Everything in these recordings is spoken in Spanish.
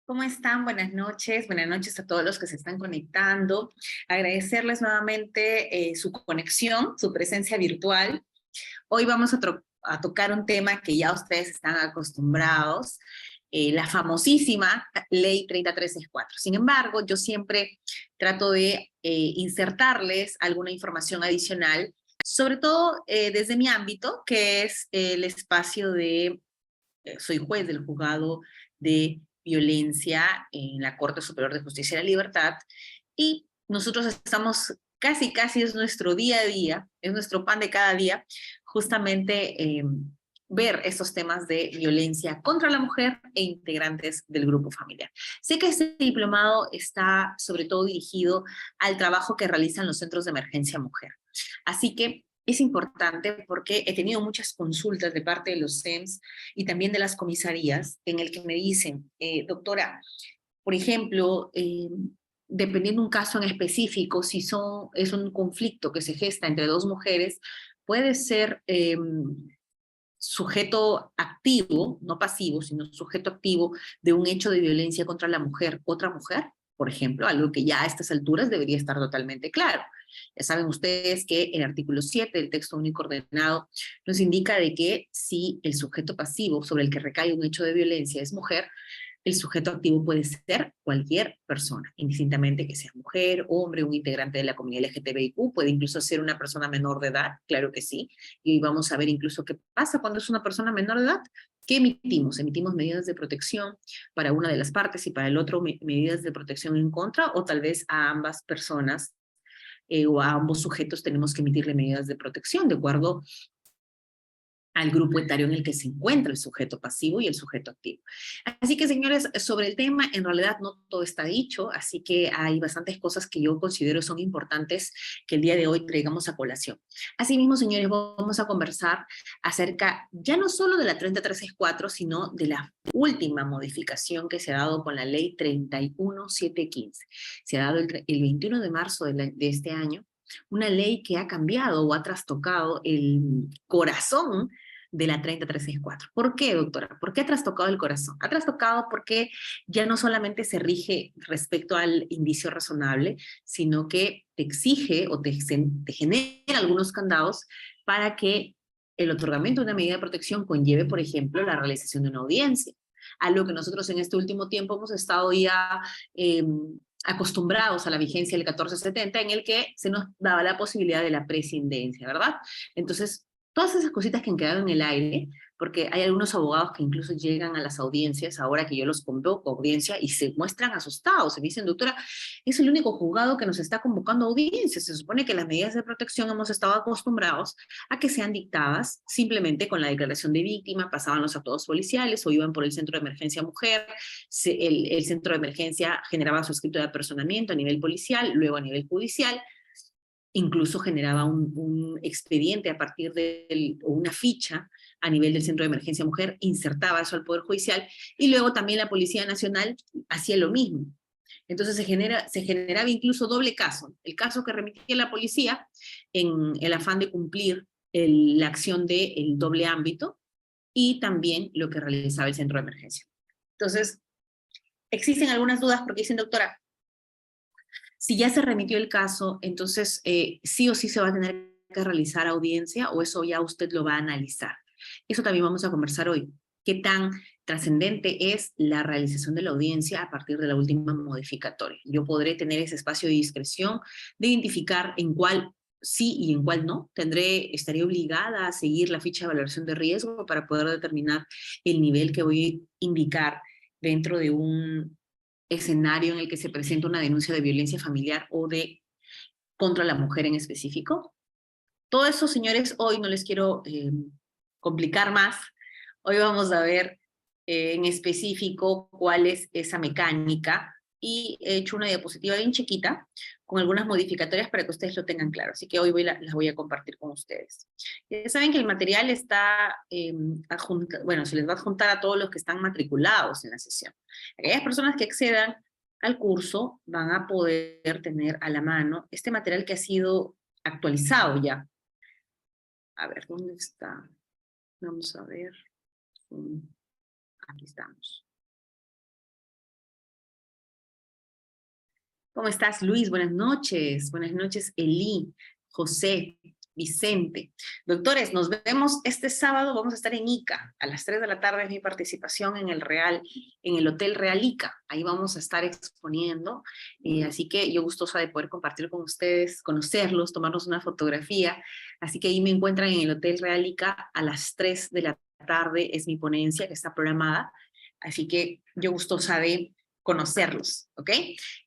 ¿Cómo están? Buenas noches a todos los que se están conectando. Agradecerles nuevamente su conexión, su presencia virtual. Hoy vamos a tocar un tema que ya ustedes están acostumbrados, la famosísima Ley 30364. Sin embargo, yo siempre trato de insertarles alguna información adicional, sobre todo desde mi ámbito, que es el espacio de soy juez del juzgado de violencia en la Corte Superior de Justicia y la Libertad, y nosotros estamos casi es nuestro día a día, es nuestro pan de cada día, justamente ver estos temas de violencia contra la mujer e integrantes del grupo familiar. Sé que este diplomado está sobre todo dirigido al trabajo que realizan los centros de emergencia mujer. Así que es importante porque he tenido muchas consultas de parte de los CEMS y también de las comisarías en el que me dicen, doctora, por ejemplo, dependiendo de un caso en específico, si es un conflicto que se gesta entre dos mujeres, puede ser sujeto activo, no pasivo, sino sujeto activo de un hecho de violencia contra la mujer, otra mujer, por ejemplo, algo que ya a estas alturas debería estar totalmente claro. Ya saben ustedes que el artículo 7 del texto único ordenado nos indica de que si el sujeto pasivo sobre el que recae un hecho de violencia es mujer, el sujeto activo puede ser cualquier persona, indistintamente que sea mujer, hombre, un integrante de la comunidad LGTBIQ, puede incluso ser una persona menor de edad, claro que sí, y vamos a ver incluso qué pasa cuando es una persona menor de edad. ¿Qué emitimos? Emitimos medidas de protección para una de las partes y para el otro medidas de protección en contra, o tal vez a ambas personas o a ambos sujetos tenemos que emitirle medidas de protección de acuerdo al grupo etario en el que se encuentra el sujeto pasivo y el sujeto activo. Así que, señores, sobre el tema, en realidad no todo está dicho, así que hay bastantes cosas que yo considero son importantes que el día de hoy traigamos a colación. Asimismo, señores, vamos a conversar acerca ya no solo de la 30364, sino de la última modificación que se ha dado con la ley 31715. Se ha dado el 21 de marzo de este año, una ley que ha cambiado o ha trastocado el corazón de la 30364. ¿Por qué, doctora? ¿Por qué ha trastocado el corazón? Ha trastocado porque ya no solamente se rige respecto al indicio razonable, sino que te exige o te genera algunos candados para que el otorgamiento de una medida de protección conlleve, por ejemplo, la realización de una audiencia. Algo que nosotros en este último tiempo hemos estado ya acostumbrados a la vigencia del 1470, en el que se nos daba la posibilidad de la prescindencia, ¿verdad? Entonces, todas esas cositas que han quedado en el aire, porque hay algunos abogados que incluso llegan a las audiencias, ahora que yo los convoco a audiencia, y se muestran asustados, se me dicen, doctora, es el único juzgado que nos está convocando a audiencias, se supone que las medidas de protección hemos estado acostumbrados a que sean dictadas simplemente con la declaración de víctima, pasaban los actos policiales o iban por el centro de emergencia mujer, el centro de emergencia generaba su escrito de apersonamiento a nivel policial, luego a nivel judicial, incluso generaba un expediente a partir de o una ficha a nivel del Centro de Emergencia Mujer, insertaba eso al Poder Judicial, y luego también la Policía Nacional hacía lo mismo. Entonces se generaba incluso doble caso, el caso que remitía la policía en el afán de cumplir la acción del doble ámbito y también lo que realizaba el centro de emergencia. Entonces, existen algunas dudas porque dicen, doctora, si ya se remitió el caso, entonces sí o sí se va a tener que realizar audiencia o eso ya usted lo va a analizar. Eso también vamos a conversar hoy. ¿Qué tan trascendente es la realización de la audiencia a partir de la última modificatoria? Yo podré tener ese espacio de discreción de identificar en cuál sí y en cuál no. Estaré obligada a seguir la ficha de valoración de riesgo para poder determinar el nivel que voy a indicar dentro de un escenario en el que se presenta una denuncia de violencia familiar o de contra la mujer en específico. Todo eso, señores, hoy no les quiero complicar más. Hoy vamos a ver en específico cuál es esa mecánica y he hecho una diapositiva bien chiquita con algunas modificatorias para que ustedes lo tengan claro. Así que hoy las voy a compartir con ustedes. Ya saben que el material está bueno, se les va a adjuntar a todos los que están matriculados en la sesión. Aquellas personas que accedan al curso van a poder tener a la mano este material que ha sido actualizado ya. A ver, ¿dónde está? Vamos a ver. Aquí estamos. ¿Cómo estás, Luis? Buenas noches. Buenas noches, Elí, José, Vicente. Doctores, nos vemos este sábado. Vamos a estar en Ica. A las 3 de la tarde es mi participación en el Hotel Real Ica. Ahí vamos a estar exponiendo. Así que yo gustosa de poder compartir con ustedes, conocerlos, tomarnos una fotografía. Así que ahí me encuentran en el Hotel Real Ica a las 3 de la tarde. Es mi ponencia que está programada. Así que yo gustosa de conocerlos, ¿ok?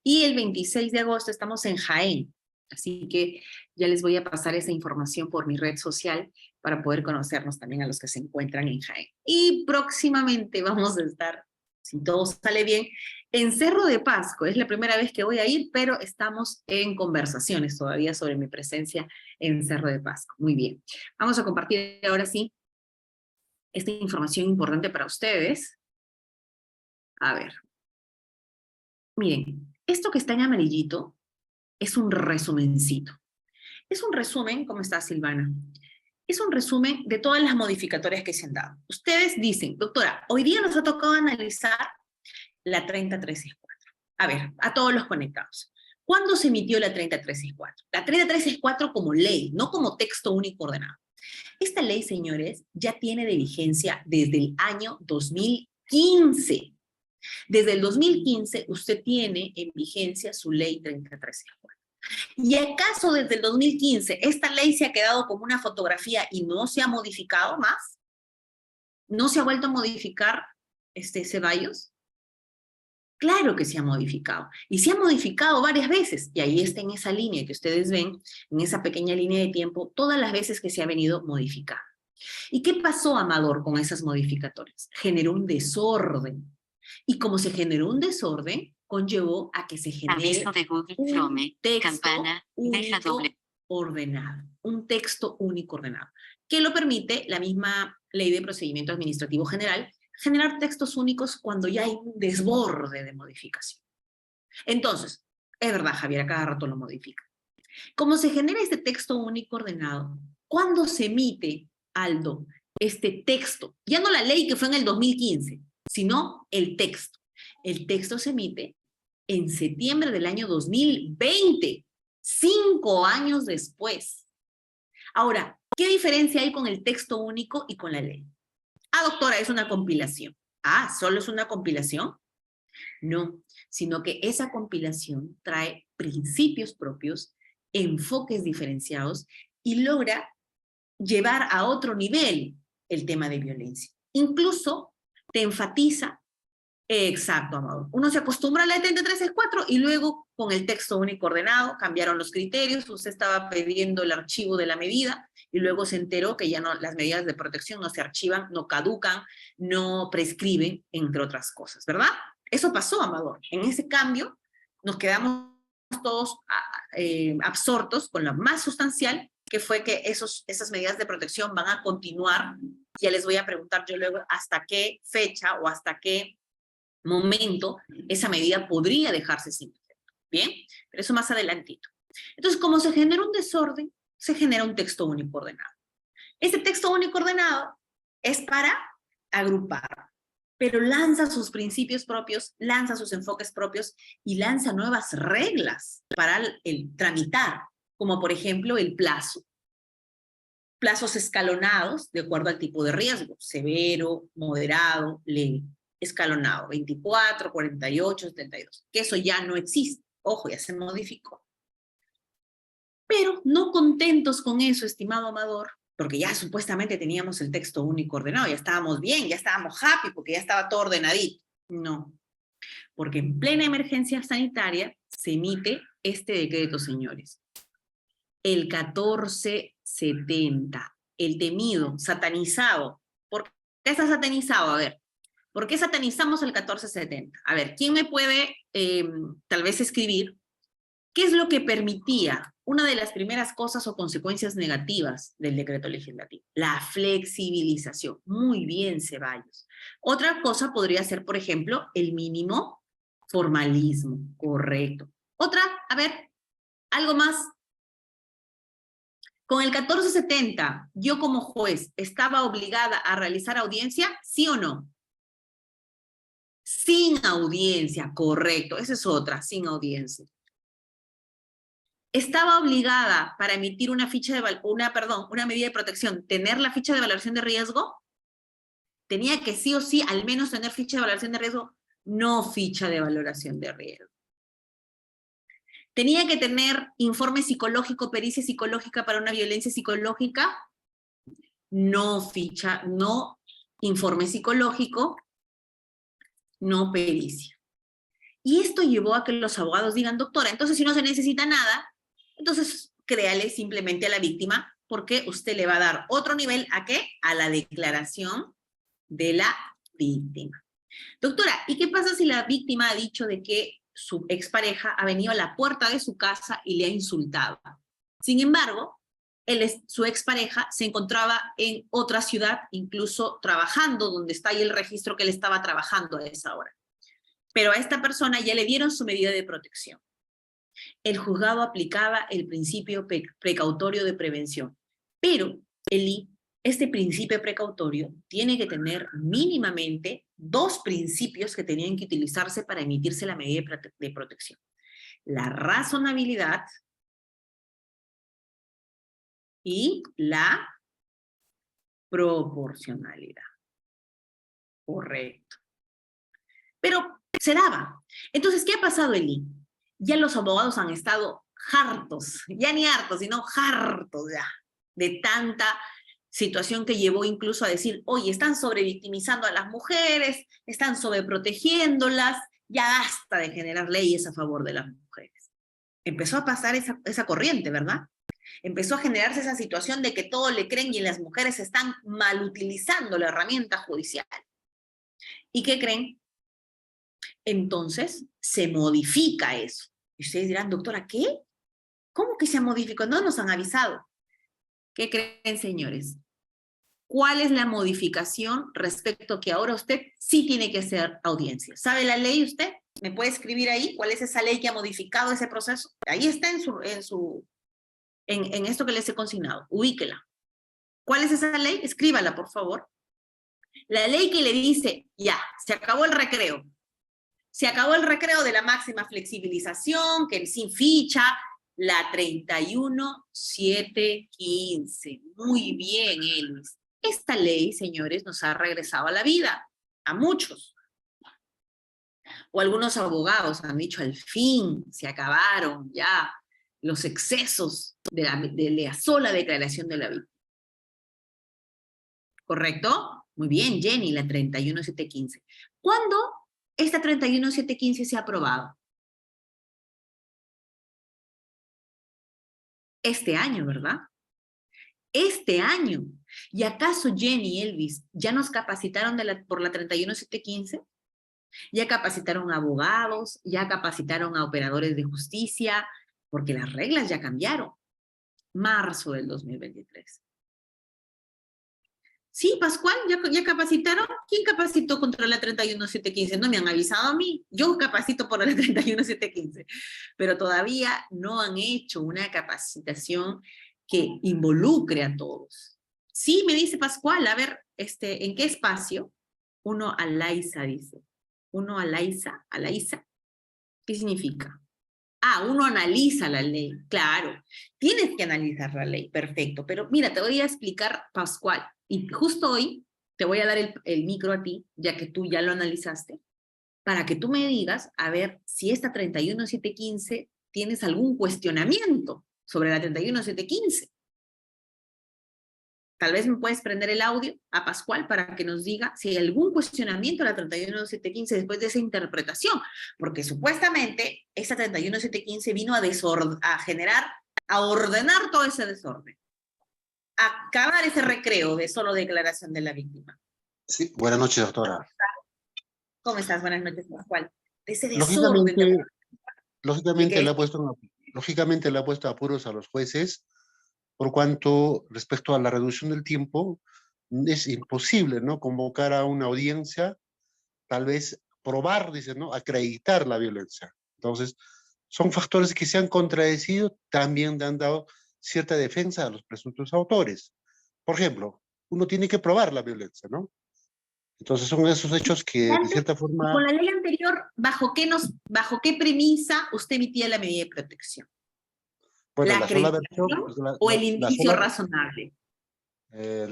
Y el 26 de agosto estamos en Jaén, así que ya les voy a pasar esa información por mi red social para poder conocernos también a los que se encuentran en Jaén. Y próximamente vamos a estar, si todo sale bien, en Cerro de Pasco. Es la primera vez que voy a ir, pero estamos en conversaciones todavía sobre mi presencia en Cerro de Pasco. Muy bien. Vamos a compartir ahora sí esta información importante para ustedes. A ver. Miren, esto que está en amarillito es un resumencito. Es un resumen, ¿cómo está Silvana? Es un resumen de todas las modificatorias que se han dado. Ustedes dicen, doctora, hoy día nos ha tocado analizar la 30364. A ver, a todos los conectados. ¿Cuándo se emitió la 30364? La 30364 como ley, no como texto único ordenado. Esta ley, señores, ya tiene de vigencia desde el año 2015. Desde el 2015 usted tiene en vigencia su ley 30364. ¿Y acaso desde el 2015 esta ley se ha quedado como una fotografía y no se ha modificado más? ¿No se ha vuelto a modificar Ceballos? Claro que se ha modificado. Y se ha modificado varias veces. Y ahí está en esa línea que ustedes ven, en esa pequeña línea de tiempo, todas las veces que se ha venido modificando. ¿Y qué pasó, Amador, con esas modificatorias? Generó un desorden. Y como se generó un desorden, conllevó a que se genere Aviso de Google un Chrome, texto campana, deja doble. ordenado, un texto único ordenado, que lo permite la misma Ley de Procedimiento Administrativo General, generar textos únicos cuando ya hay un desborde de modificación. Entonces, es verdad, Javier, a cada rato lo modifica. Como se genera este texto único ordenado, ¿cuándo se emite, Aldo, este texto? Ya no la ley que fue en el 2015, sino el texto. El texto se emite en septiembre del año 2020, 5 años después. Ahora, ¿qué diferencia hay con el texto único y con la ley? Ah, doctora, es una compilación. Ah, ¿solo es una compilación? No, sino que esa compilación trae principios propios, enfoques diferenciados y logra llevar a otro nivel el tema de violencia. Incluso te enfatiza. Exacto, Amado. Uno se acostumbra a la 30364 y luego con el texto único ordenado cambiaron los criterios, usted estaba pidiendo el archivo de la medida y luego se enteró que ya no, las medidas de protección no se archivan, no caducan, no prescriben, entre otras cosas, ¿verdad? Eso pasó, Amador. En ese cambio nos quedamos todos absortos con lo más sustancial, que fue que esas medidas de protección van a continuar. Ya les voy a preguntar yo luego hasta qué fecha o hasta qué momento esa medida podría dejarse sin efecto. ¿Bien? Pero eso más adelantito. Entonces, como se genera un desorden, se genera un texto único ordenado. Este texto único ordenado es para agrupar, pero lanza sus principios propios, lanza sus enfoques propios y lanza nuevas reglas para el tramitar, como por ejemplo el plazo. Plazos escalonados de acuerdo al tipo de riesgo, severo, moderado, leve. Escalonado, 24, 48, 72, que eso ya no existe, ojo, ya se modificó. Pero no contentos con eso, estimado Amador, porque ya supuestamente teníamos el texto único ordenado, ya estábamos bien, ya estábamos happy, porque ya estaba todo ordenadito. No, porque en plena emergencia sanitaria se emite este decreto, señores. El 1470, el temido, satanizado. ¿Por qué está satanizado? A ver, ¿por qué satanizamos el 1470? A ver, ¿quién me puede tal vez escribir qué es lo que permitía una de las primeras cosas o consecuencias negativas del decreto legislativo? La flexibilización. Muy bien, Ceballos. Otra cosa podría ser, por ejemplo, el mínimo formalismo. Correcto. Otra, a ver, algo más. Con el 1470, yo como juez estaba obligada a realizar audiencia, ¿sí o no? Sin audiencia, correcto. Esa es otra, sin audiencia. ¿estaba obligada para emitir una una medida de protección, tener la ficha de valoración de riesgo? ¿Tenía que sí o sí al menos tener ficha de valoración de riesgo? No ficha de valoración de riesgo. ¿Tenía que tener informe psicológico, pericia psicológica para una violencia psicológica? No ficha, no informe psicológico, no pericia. Y esto llevó a que los abogados digan, doctora, entonces si no se necesita nada, entonces créale simplemente a la víctima, porque usted le va a dar otro nivel, ¿a qué? A la declaración de la víctima. Doctora, ¿y qué pasa si la víctima ha dicho de que su expareja ha venido a la puerta de su casa y le ha insultado? Sin embargo, su expareja se encontraba en otra ciudad, incluso trabajando, donde está ahí el registro que él estaba trabajando a esa hora. Pero a esta persona ya le dieron su medida de protección. El juzgado aplicaba el principio precautorio de prevención, pero este principio precautorio tiene que tener mínimamente 2 principios que tenían que utilizarse para emitirse la medida de protección. La razonabilidad y la proporcionalidad. Correcto. Pero se daba. Entonces, ¿qué ha pasado, Eli? Ya los abogados han estado hartos, ya ni hartos, sino hartos ya, de tanta situación que llevó incluso a decir, oye, están sobrevictimizando a las mujeres, están sobreprotegiéndolas, ya basta de generar leyes a favor de las mujeres. Empezó a pasar esa corriente, ¿verdad? Empezó a generarse esa situación de que todo le creen y las mujeres están mal utilizando la herramienta judicial. ¿Y qué creen? Entonces se modifica eso. Y ustedes dirán, doctora, ¿qué? ¿Cómo que se modificó? No nos han avisado. ¿Qué creen, señores? ¿Cuál es la modificación respecto a que ahora usted sí tiene que hacer audiencia? ¿Sabe la ley usted? ¿Me puede escribir ahí cuál es esa ley que ha modificado ese proceso? Ahí está en esto que les he consignado. Ubíquela. ¿Cuál es esa ley? Escríbala, por favor. La ley que le dice, ya, se acabó el recreo. Se acabó el recreo de la máxima flexibilización, que sin ficha, la 31715. Muy bien, Elvis. Esta ley, señores, nos ha regresado a la vida, a muchos. O algunos abogados han dicho, al fin, se acabaron ya los excesos de la sola declaración de la víctima. ¿Correcto? Muy bien, Jenny, la 31715. ¿Cuándo esta 31715 se ha aprobado? Este año, ¿verdad? Este año. ¿Y acaso Jenny y Elvis ya nos capacitaron por la 31715? ¿Ya capacitaron a abogados? ¿Ya capacitaron a operadores de justicia? Porque las reglas ya cambiaron. Marzo del 2023. Sí, Pascual, ¿ya capacitaron? ¿Quién capacitó contra la 31715? No me han avisado a mí. Yo capacito por la 31715. Pero todavía no han hecho una capacitación que involucre a todos. Sí, me dice Pascual, a ver, ¿en qué espacio? Uno a Laisa, dice. Uno a Laisa, ¿qué significa? Ah, uno analiza la ley, claro. Tienes que analizar la ley, perfecto. Pero mira, te voy a explicar, Pascual, y justo hoy te voy a dar el micro a ti, ya que tú ya lo analizaste, para que tú me digas, a ver, si esta 31715 tienes algún cuestionamiento sobre la 31715. Tal vez me puedes prender el audio a Pascual para que nos diga si hay algún cuestionamiento a la 31715 después de esa interpretación, porque supuestamente esa 31715 vino a ordenar todo ese desorden, a acabar ese recreo de solo declaración de la víctima. Sí, buenas noches, doctora. ¿Cómo estás? Buenas noches, Pascual. De ese desorden. Lógicamente le ha puesto apuros a los jueces, por cuanto respecto a la reducción del tiempo, es imposible, ¿no?, convocar a una audiencia, tal vez probar, dice, ¿no?, acreditar la violencia. Entonces, son factores que se han contradecido, también le han dado cierta defensa a los presuntos autores. Por ejemplo, uno tiene que probar la violencia, ¿no? Entonces son esos hechos que, de cierta forma... Con la ley anterior, ¿bajo qué premisa usted emitía la medida de protección? Bueno, ¿La la sola versión, acreditación o el indicio razonable?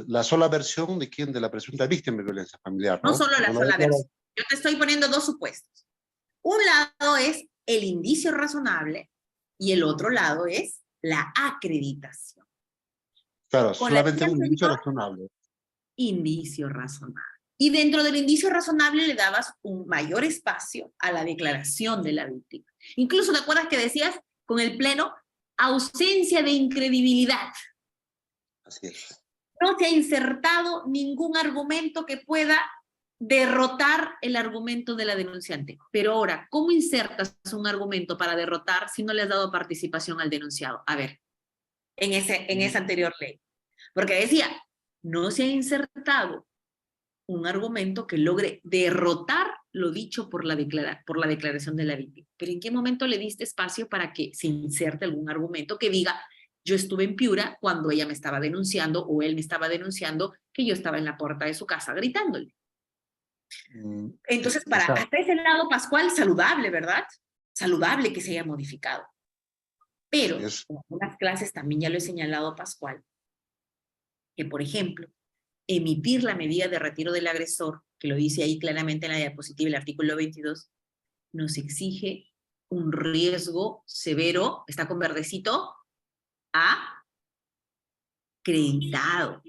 la sola versión de quién, de la presunta víctima de violencia familiar, No ¿no? solo la Porque sola versión. Yo te estoy poniendo dos supuestos. Un lado es el indicio razonable y el otro lado es la acreditación. claro, Con la solamente un indicio anterior, razonable. indicio razonable. Y dentro del indicio razonable le dabas un mayor espacio a la declaración de la víctima. Incluso, ¿te acuerdas que decías con el pleno ausencia de incredibilidad? Así es. No se ha insertado ningún argumento que pueda derrotar el argumento de la denunciante. Pero ahora, ¿cómo insertas un argumento para derrotar si no le has dado participación al denunciado? A ver, en esa anterior ley. Porque decía, no se ha insertado un argumento que logre derrotar lo dicho por la declaración de la víctima. Pero ¿en qué momento le diste espacio para que se inserte algún argumento que diga, yo estuve en Piura cuando ella me estaba denunciando o él me estaba denunciando que yo estaba en la puerta de su casa gritándole? Entonces, O para sea, hasta ese lado, Pascual, saludable, ¿verdad? Saludable que se haya modificado. Pero es, en algunas clases también ya lo he señalado, Pascual, que por ejemplo, emitir la medida de retiro del agresor, que lo dice ahí claramente en la diapositiva, el artículo 22, nos exige un riesgo severo, está con verdecito, acreditado.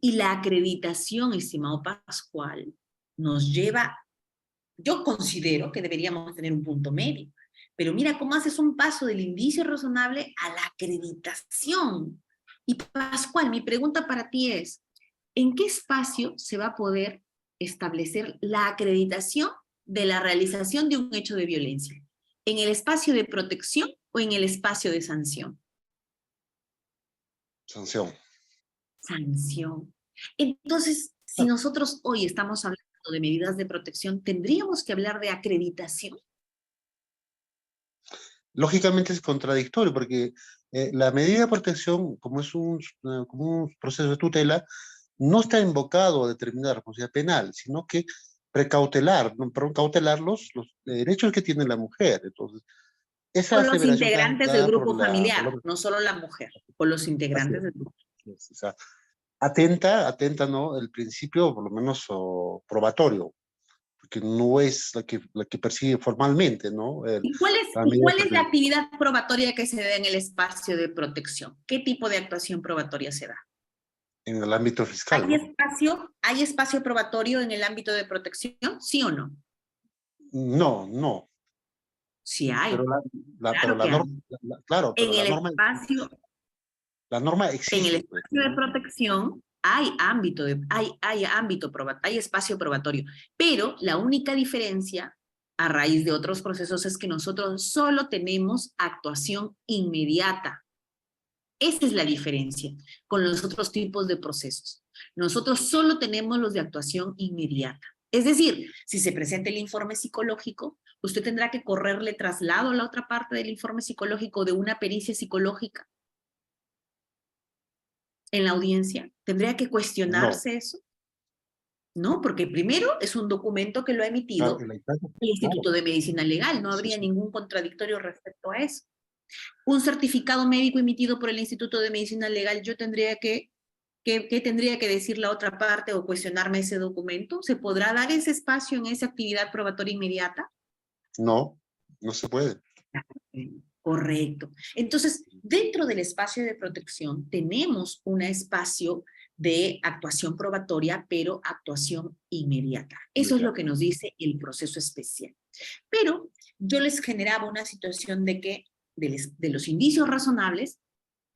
Y la acreditación, estimado Pascual, nos lleva, yo considero que deberíamos tener un punto medio, pero mira cómo haces un paso del indicio razonable a la acreditación. Y Pascual, mi pregunta para ti es, ¿en qué espacio se va a poder establecer la acreditación de la realización de un hecho de violencia? ¿En el espacio de protección o en el espacio de sanción? sanción. Sanción. Entonces, si nosotros hoy estamos hablando de medidas de protección, ¿tendríamos que hablar de acreditación? Lógicamente es contradictorio porque la medida de protección, como un proceso de tutela, no está invocado a determinar responsabilidad penal, sino que precautelar, ¿no? Perdón, cautelar los derechos que tiene la mujer. Entonces, esa O los aseveración está integrantes del dada grupo familiar, por no solo la mujer, o los así integrantes es, del grupo. o sea, atenta, ¿no? El principio, por lo menos, probatorio, porque no es la que persigue formalmente, ¿no? La ¿Y medida de cuál es la protección. actividad probatoria que se da en el espacio de protección? ¿Qué tipo de actuación probatoria se da? En el ámbito fiscal, ¿no? ¿Hay espacio probatorio en el ámbito de protección? ¿Sí o no? No, no, Sí pero hay, pero claro que hay. claro, pero En el espacio, la norma en el exige, pues, espacio de ¿no? protección hay espacio probatorio, pero la única diferencia a raíz de otros procesos es que nosotros solo tenemos actuación inmediata. Esa es la diferencia con los otros tipos de procesos. Nosotros solo tenemos los de actuación inmediata. Es decir, si se presenta el informe psicológico, usted tendrá que correrle traslado a la otra parte del informe psicológico de una pericia psicológica en la audiencia. ¿Tendría que No, cuestionarse eso? No, porque primero es un documento que lo ha claro, emitido en la instancia, el claro, Instituto de Medicina Legal, no sí, habría sí. ningún contradictorio respecto a eso. Un certificado médico emitido por el Instituto de Medicina Legal, yo tendría ¿qué tendría que decir la otra parte o cuestionarme ese documento? ¿Se podrá dar ese espacio en esa actividad probatoria inmediata? No, no se puede. Correcto. Entonces, dentro del espacio de protección tenemos un espacio de actuación probatoria, pero actuación inmediata. Eso es lo que nos dice el proceso especial. Pero yo les generaba una situación de que de los indicios razonables,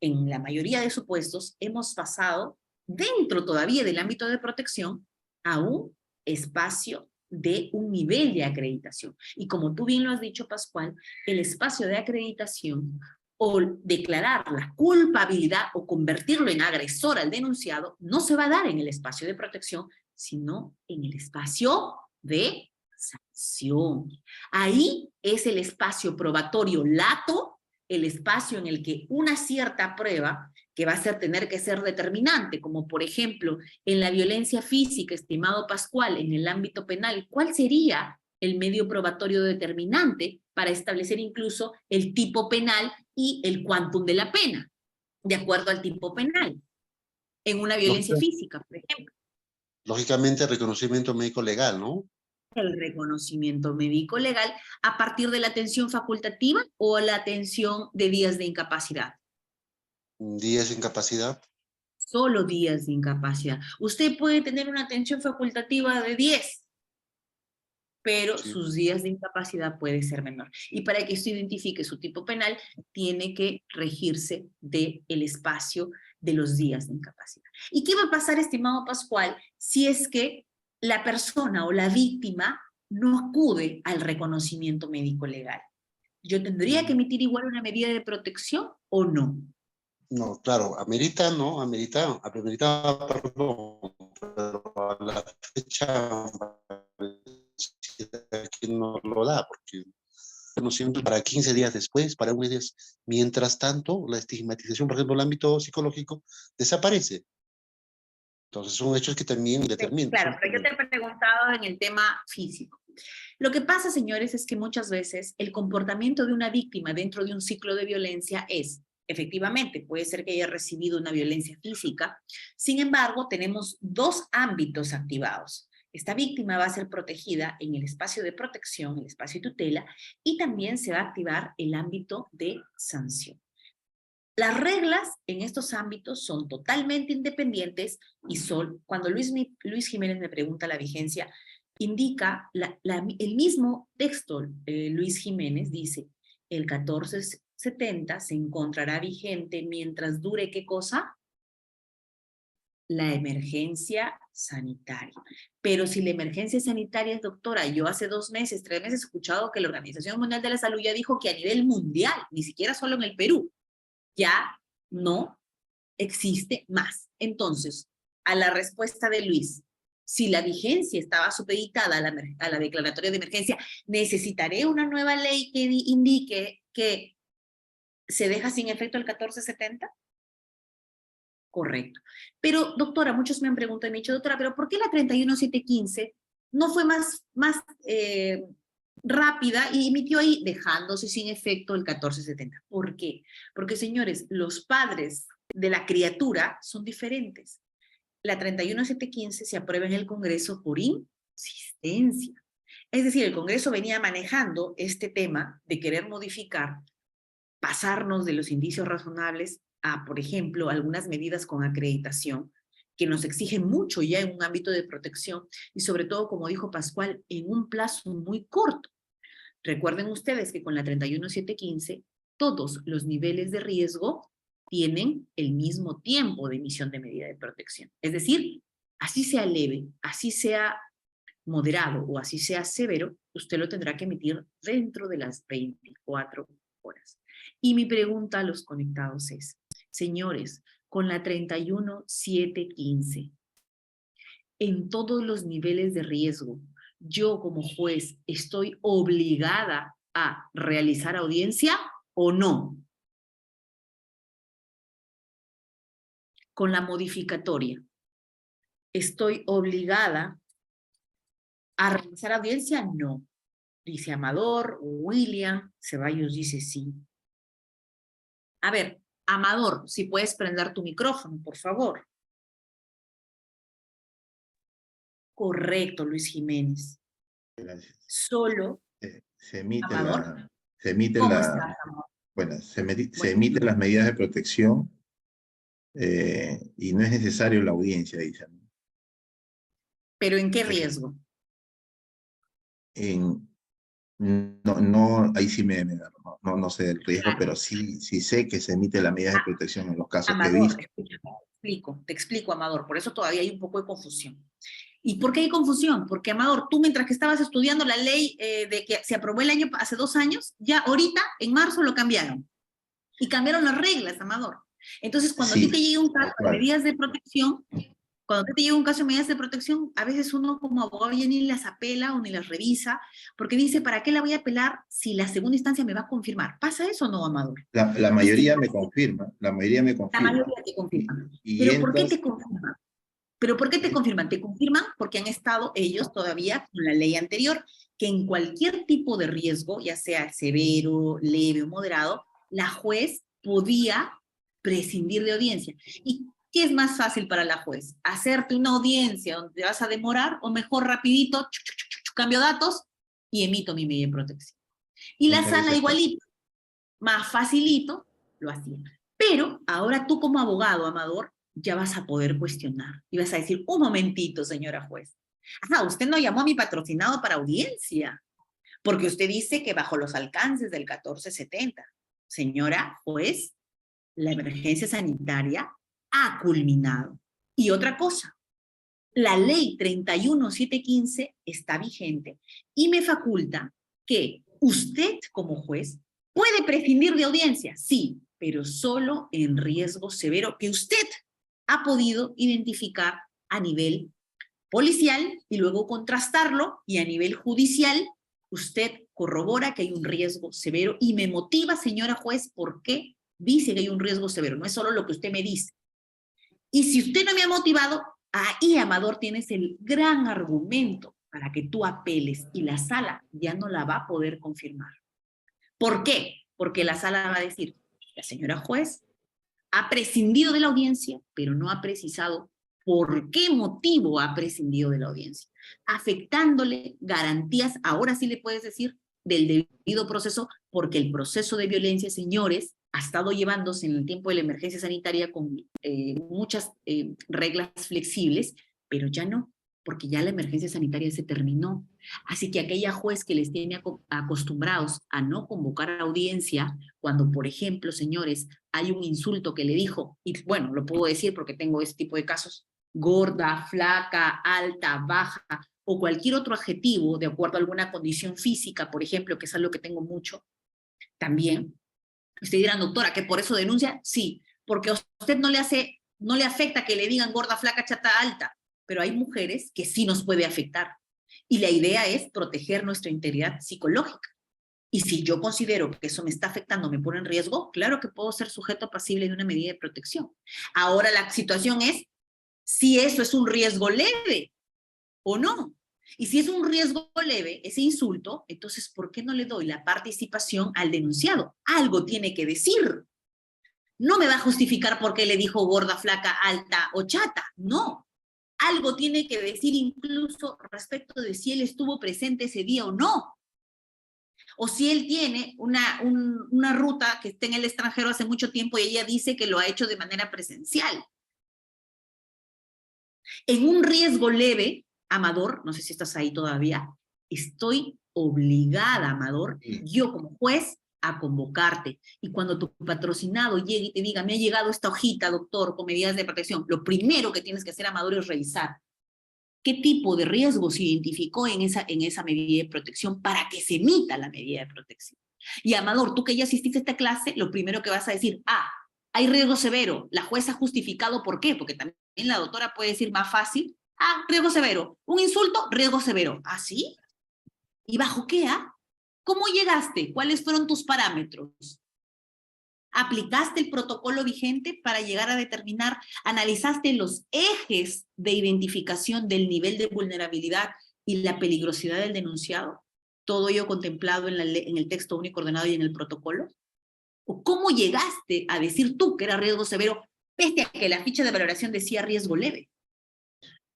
en la mayoría de supuestos, hemos pasado dentro todavía del ámbito de protección a un espacio de un nivel de acreditación. Y como tú bien lo has dicho, Pascual, el espacio de acreditación o declarar la culpabilidad o convertirlo en agresor al denunciado no se va a dar en el espacio de protección, sino en el espacio de sanción. Ahí es el espacio probatorio lato, el espacio en el que una cierta prueba que va a tener que ser determinante, como por ejemplo en la violencia física, estimado Pascual, en el ámbito penal, ¿cuál sería el medio probatorio determinante para establecer incluso el tipo penal y el quantum de la pena, de acuerdo al tipo penal, en una violencia física, por ejemplo. Lógicamente, el reconocimiento médico legal, ¿no? El reconocimiento médico legal a partir de la atención facultativa o la atención de días de incapacidad. Días de incapacidad. Solo días de incapacidad. Usted puede tener una atención facultativa de 10, pero Sí. sus días de incapacidad puede ser menor. Y para que usted identifique su tipo penal, tiene que regirse del espacio de los días de incapacidad. ¿Y qué va a pasar, estimado Pascual, si es que la persona o la víctima no acude al reconocimiento médico legal? ¿Yo tendría que emitir igual una medida de protección o no? No, claro, amerita, ¿no? Amerita, perdón, pero a la fecha que no lo da, porque no siempre para 15 días después, para un mes, mientras tanto, la estigmatización, por ejemplo, en el ámbito psicológico, desaparece. Entonces son hechos que también determinan. Claro, pero yo te he preguntado en el tema físico. Lo que pasa, señores, es que muchas veces el comportamiento de una víctima dentro de un ciclo de violencia es, efectivamente, puede ser que haya recibido una violencia física, sin embargo, tenemos dos ámbitos activados. Esta víctima va a ser protegida en el espacio de protección, el espacio de tutela, y también se va a activar el ámbito de sanción. Las reglas en estos ámbitos son totalmente independientes y son, cuando Luis Jiménez me pregunta la vigencia, indica el mismo texto, Luis Jiménez dice, el 1470 se encontrará vigente mientras dure, ¿qué cosa? La emergencia sanitaria. Pero si la emergencia sanitaria es, doctora, yo hace 2 meses, 3 meses he escuchado que la Organización Mundial de la Salud ya dijo que a nivel mundial, ni siquiera solo en el Perú, ya no existe más. Entonces, a la respuesta de Luis, si la vigencia estaba supeditada a la declaratoria de emergencia, ¿necesitaré una nueva ley que indique que se deja sin efecto el 1470? Correcto. Pero, doctora, muchos me han preguntado y me han dicho, doctora, ¿pero por qué la 31715 no fue más rápida y emitió ahí, dejándose sin efecto el 1470? ¿Por qué? Porque, señores, los padres de la criatura son diferentes. La 31715 se aprueba en el Congreso por insistencia. Es decir, el Congreso venía manejando este tema de querer modificar, pasarnos de los indicios razonables a, por ejemplo, algunas medidas con acreditación que nos exigen mucho ya en un ámbito de protección y sobre todo, como dijo Pascual, en un plazo muy corto. Recuerden ustedes que con la 31715 todos los niveles de riesgo tienen el mismo tiempo de emisión de medida de protección. Es decir, así sea leve, así sea moderado o así sea severo, usted lo tendrá que emitir dentro de las 24 horas. Y mi pregunta a los conectados es, señores, con la 31715, en todos los niveles de riesgo, yo como juez estoy obligada a realizar audiencia o no. Con la modificatoria, ¿estoy obligada a realizar audiencia? No. Dice Amador, William, Ceballos dice sí. A ver, Amador, si puedes prender tu micrófono, por favor. Correcto, Luis Jiménez. Gracias. Solo, Se emite Amador, ¿cómo estás, Amador? bueno, se emiten las medidas de protección y no es necesario la audiencia, dicen. ¿Pero en qué riesgo? No, ahí sí no sé del riesgo, pero sí sé que se emite las medidas de protección en los casos que he Amador, visto. te explico, Amador, por eso todavía hay un poco de confusión. ¿Y por qué hay confusión? Porque, Amador, tú mientras que estabas estudiando la ley de que se aprobó hace 2 años, ya ahorita, en marzo, lo cambiaron. Y cambiaron las reglas, Amador. Entonces, cuando a ti te llega un caso de medidas de protección, a veces uno como abogado ya ni las apela o ni las revisa, porque dice, ¿para qué la voy a apelar si la segunda instancia me va a confirmar? ¿Pasa eso o no, Amador? La mayoría me confirma, la mayoría me confirma. La mayoría te confirma. ¿Pero por qué te confirman? ¿Pero por qué te confirman? Te confirman porque han estado ellos todavía con la ley anterior. que en cualquier tipo de riesgo, ya sea severo, leve o moderado, la juez podía prescindir de audiencia. ¿Y qué es más fácil para la juez? ¿Hacerte una audiencia donde te vas a demorar o mejor rapidito, cambio datos y emito mi medida de protección? Y la Muchas sala gracias. igualito, más facilito, lo hacía. Pero ahora tú como abogado, Amador, ya vas a poder cuestionar. Y vas a decir, un momentito, señora juez. Ah, usted no llamó a mi patrocinado para audiencia, porque usted dice que bajo los alcances del 1470. Señora juez, la emergencia sanitaria ha culminado. Y otra cosa, la ley 31715 está vigente y me faculta que usted como juez puede prescindir de audiencia, sí, pero solo en riesgo severo que usted ha podido identificar a nivel policial y luego contrastarlo, y a nivel judicial usted corrobora que hay un riesgo severo y me motiva, señora juez, por qué dice que hay un riesgo severo. No es solo lo que usted me dice. Y si usted no me ha motivado, ahí, Amador, tienes el gran argumento para que tú apeles y la sala ya no la va a poder confirmar. ¿Por qué? Porque la sala va a decir, la señora juez ha prescindido de la audiencia, pero no ha precisado por qué motivo ha prescindido de la audiencia, afectándole garantías, ahora sí le puedes decir, del debido proceso, porque el proceso de violencia, señores, ha estado llevándose en el tiempo de la emergencia sanitaria con muchas reglas flexibles, pero ya no, porque ya la emergencia sanitaria se terminó. Así que aquella juez que les tiene acostumbrados a no convocar a audiencia, cuando, por ejemplo, señores, hay un insulto que le dijo, y bueno, lo puedo decir porque tengo este tipo de casos, gorda, flaca, alta, baja, o cualquier otro adjetivo de acuerdo a alguna condición física, por ejemplo, que es algo que tengo mucho, también. Usted dirá, doctora, ¿que por eso denuncia? Sí, porque a usted no le afecta que le digan gorda, flaca, chata, alta, pero hay mujeres que sí nos puede afectar. Y la idea es proteger nuestra integridad psicológica. Y si yo considero que eso me está afectando, me pone en riesgo, claro que puedo ser sujeto pasible de una medida de protección. Ahora la situación es si eso es un riesgo leve o no. Y si es un riesgo leve, ese insulto, entonces, ¿por qué no le doy la participación al denunciado? Algo tiene que decir. No me va a justificar por qué le dijo gorda, flaca, alta o chata. No. Algo tiene que decir incluso respecto de si él estuvo presente ese día o no. O si él tiene una ruta que está en el extranjero hace mucho tiempo y ella dice que lo ha hecho de manera presencial. En un riesgo leve, Amador, no sé si estás ahí todavía, estoy obligada, Amador, yo como juez, a convocarte. Y cuando tu patrocinado llegue y te diga, me ha llegado esta hojita, doctor, con medidas de protección, lo primero que tienes que hacer, Amador, es revisar qué tipo de riesgo se identificó en esa medida de protección para que se emita la medida de protección. Y Amador, tú que ya asististe a esta clase, lo primero que vas a decir, hay riesgo severo, la jueza ha justificado por qué, porque también la doctora puede decir más fácil, riesgo severo, un insulto, riesgo severo. ¿Ah, sí? ¿Y bajo qué? ¿Cómo llegaste? ¿Cuáles fueron tus parámetros? ¿Aplicaste el protocolo vigente para llegar a determinar, analizaste los ejes de identificación del nivel de vulnerabilidad y la peligrosidad del denunciado? ¿Todo ello contemplado en el texto único ordenado y en el protocolo? ¿O cómo llegaste a decir tú que era riesgo severo, pese a que la ficha de valoración decía riesgo leve?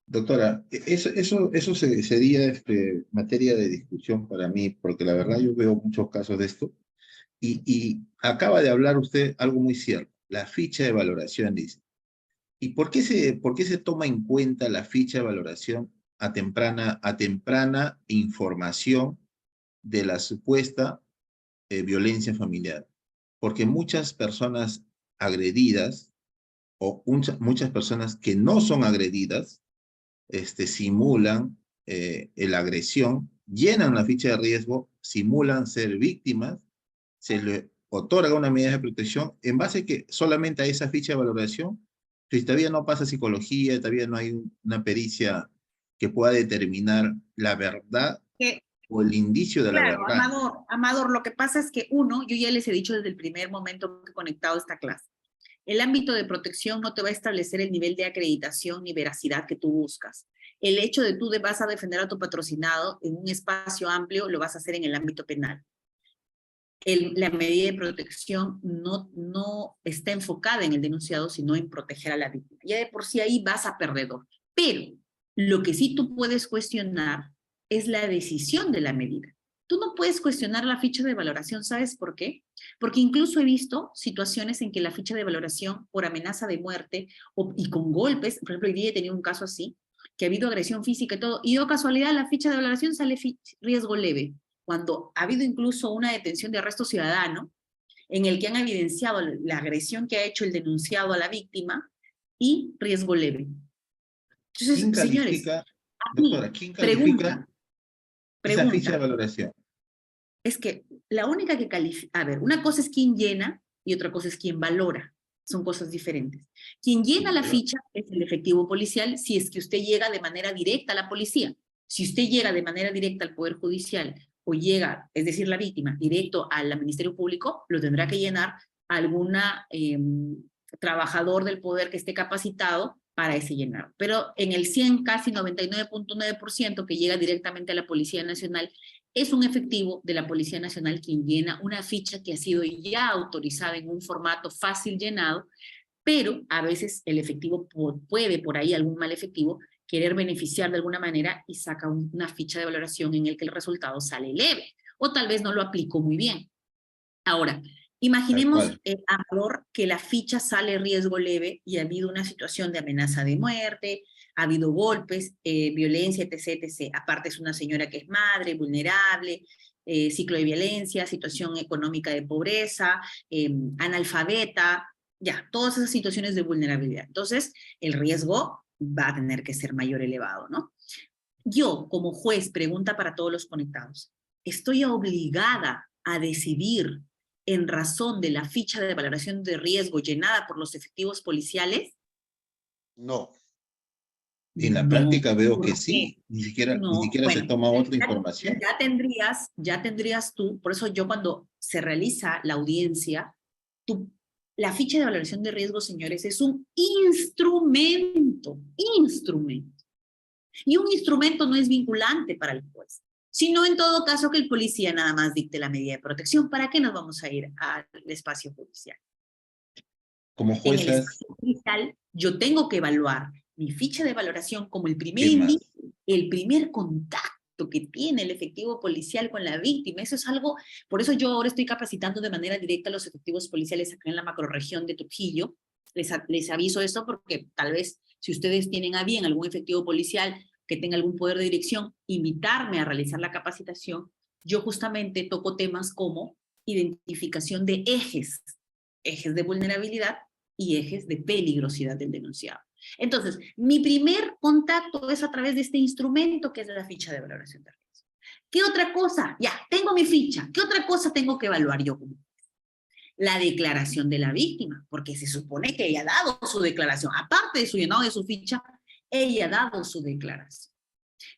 Doctora, eso sería materia de discusión para mí, porque la verdad yo veo muchos casos de esto. Y acaba de hablar usted algo muy cierto, la ficha de valoración, dice. ¿Y por qué se toma en cuenta la ficha de valoración a temprana información de la supuesta violencia familiar? Porque muchas personas agredidas o muchas personas que no son agredidas simulan la agresión, llenan la ficha de riesgo, simulan ser víctimas, se le otorga una medida de protección en base que solamente a esa ficha de valoración, si todavía no pasa psicología, todavía no hay una pericia que pueda determinar la verdad o el indicio de la Claro, verdad. Amador, lo que pasa es que yo ya les he dicho desde el primer momento que he conectado esta clase, el ámbito de protección no te va a establecer el nivel de acreditación ni veracidad que tú buscas. el hecho de tú vas a defender a tu patrocinado en un espacio amplio, lo vas a hacer en el ámbito penal. La medida de protección no está enfocada en el denunciado, sino en proteger a la víctima. Ya de por sí ahí vas a perdedor. Pero lo que sí tú puedes cuestionar es la decisión de la medida. Tú no puedes cuestionar la ficha de valoración, ¿sabes por qué? Porque incluso he visto situaciones en que la ficha de valoración por amenaza de muerte y con golpes, por ejemplo, hoy día he tenido un caso así, que ha habido agresión física y todo, y de casualidad la ficha de valoración sale riesgo leve, cuando ha habido incluso una detención de arresto ciudadano en el que han evidenciado la agresión que ha hecho el denunciado a la víctima y riesgo leve. Entonces, ¿Quién señores, califica, doctora, quién califica esa ficha de valoración? Es que la única que califica, a ver, una cosa es quien llena y otra cosa es quien valora. Son cosas diferentes. Quien llena la ficha es el efectivo policial si es que usted llega de manera directa a la policía. Si usted llega de manera directa al Poder Judicial o llega, es decir, la víctima, directo al Ministerio Público, lo tendrá que llenar alguna trabajador del poder que esté capacitado para ese llenar. Pero en el 100, casi 99.9% que llega directamente a la Policía Nacional, es un efectivo de la Policía Nacional quien llena una ficha que ha sido ya autorizada en un formato fácil llenado, pero a veces el efectivo puede, por ahí algún mal efectivo, querer beneficiar de alguna manera y saca una ficha de valoración en el que el resultado sale leve, o tal vez no lo aplicó muy bien. Ahora, imaginemos, Amador, que la ficha sale riesgo leve y ha habido una situación de amenaza de muerte, ha habido golpes, violencia, etc., etc. Aparte es una señora que es madre, vulnerable, ciclo de violencia, situación económica de pobreza, analfabeta, ya, todas esas situaciones de vulnerabilidad. Entonces, el riesgo va a tener que ser mayor elevado, ¿no? Yo, como juez, pregunta para todos los conectados, ¿estoy obligada a decidir en razón de la ficha de valoración de riesgo llenada por los efectivos policiales? No. En la práctica veo que sí, ni siquiera bueno, se toma otra información. Ya tendrías tú, por eso yo cuando se realiza la audiencia, la ficha de valoración de riesgo, señores, es un instrumento. Y un instrumento no es vinculante para el juez, sino en todo caso que el policía nada más dicte la medida de protección. ¿Para qué nos vamos a ir al espacio judicial? Como En el juezas, espacio judicial yo tengo que evaluar mi ficha de valoración como el primer ¿qué más? indicio, el primer contacto que tiene el efectivo policial con la víctima. Eso es algo, por eso yo ahora estoy capacitando de manera directa a los efectivos policiales acá en la macrorregión de Trujillo. Les aviso esto porque tal vez si ustedes tienen a bien algún efectivo policial que tenga algún poder de dirección, invitarme a realizar la capacitación, yo justamente toco temas como identificación de ejes de vulnerabilidad y ejes de peligrosidad del denunciado. Entonces, mi primer contacto es a través de este instrumento que es la ficha de valoración de riesgo. ¿Qué otra cosa? Ya, tengo mi ficha. ¿Qué otra cosa tengo que evaluar yo? La declaración de la víctima, porque se supone que ella ha dado su declaración. Aparte de su llenado de su ficha, ella ha dado su declaración.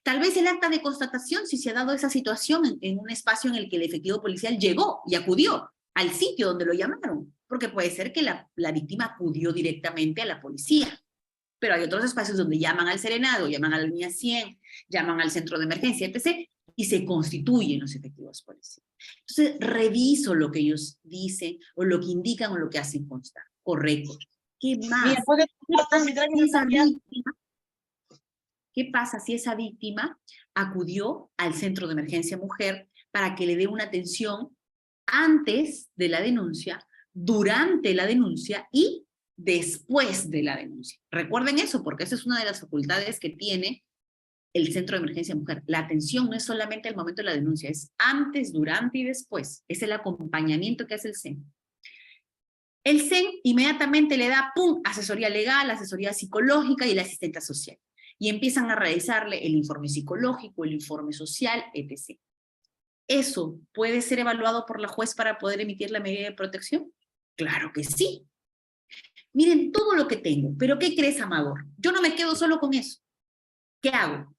Tal vez el acta de constatación, si se ha dado esa situación en un espacio en el que el efectivo policial llegó y acudió al sitio donde lo llamaron, porque puede ser que la víctima acudió directamente a la policía, pero hay otros espacios donde llaman al serenado, llaman a la línea 100, llaman al centro de emergencia, etc., y se constituyen los efectivos policiales. Entonces, reviso lo que ellos dicen, o lo que indican, o lo que hacen constar. Correcto. ¿Qué más? ¿Qué pasa si esa víctima acudió al centro de emergencia mujer para que le dé una atención antes de la denuncia, durante la denuncia y después de la denuncia? Recuerden eso, porque esa es una de las facultades que tiene el centro de emergencia mujer. La atención no es solamente el momento de la denuncia, es antes, durante y después. Es el acompañamiento que hace el CEN. El CEN inmediatamente le da, ¡pum!, asesoría legal, asesoría psicológica y la asistente social. Y empiezan a realizarle el informe psicológico, el informe social, etc. ¿Eso puede ser evaluado por la juez para poder emitir la medida de protección? Claro que sí. Miren todo lo que tengo, pero ¿qué crees, Amador? Yo no me quedo solo con eso. ¿Qué hago?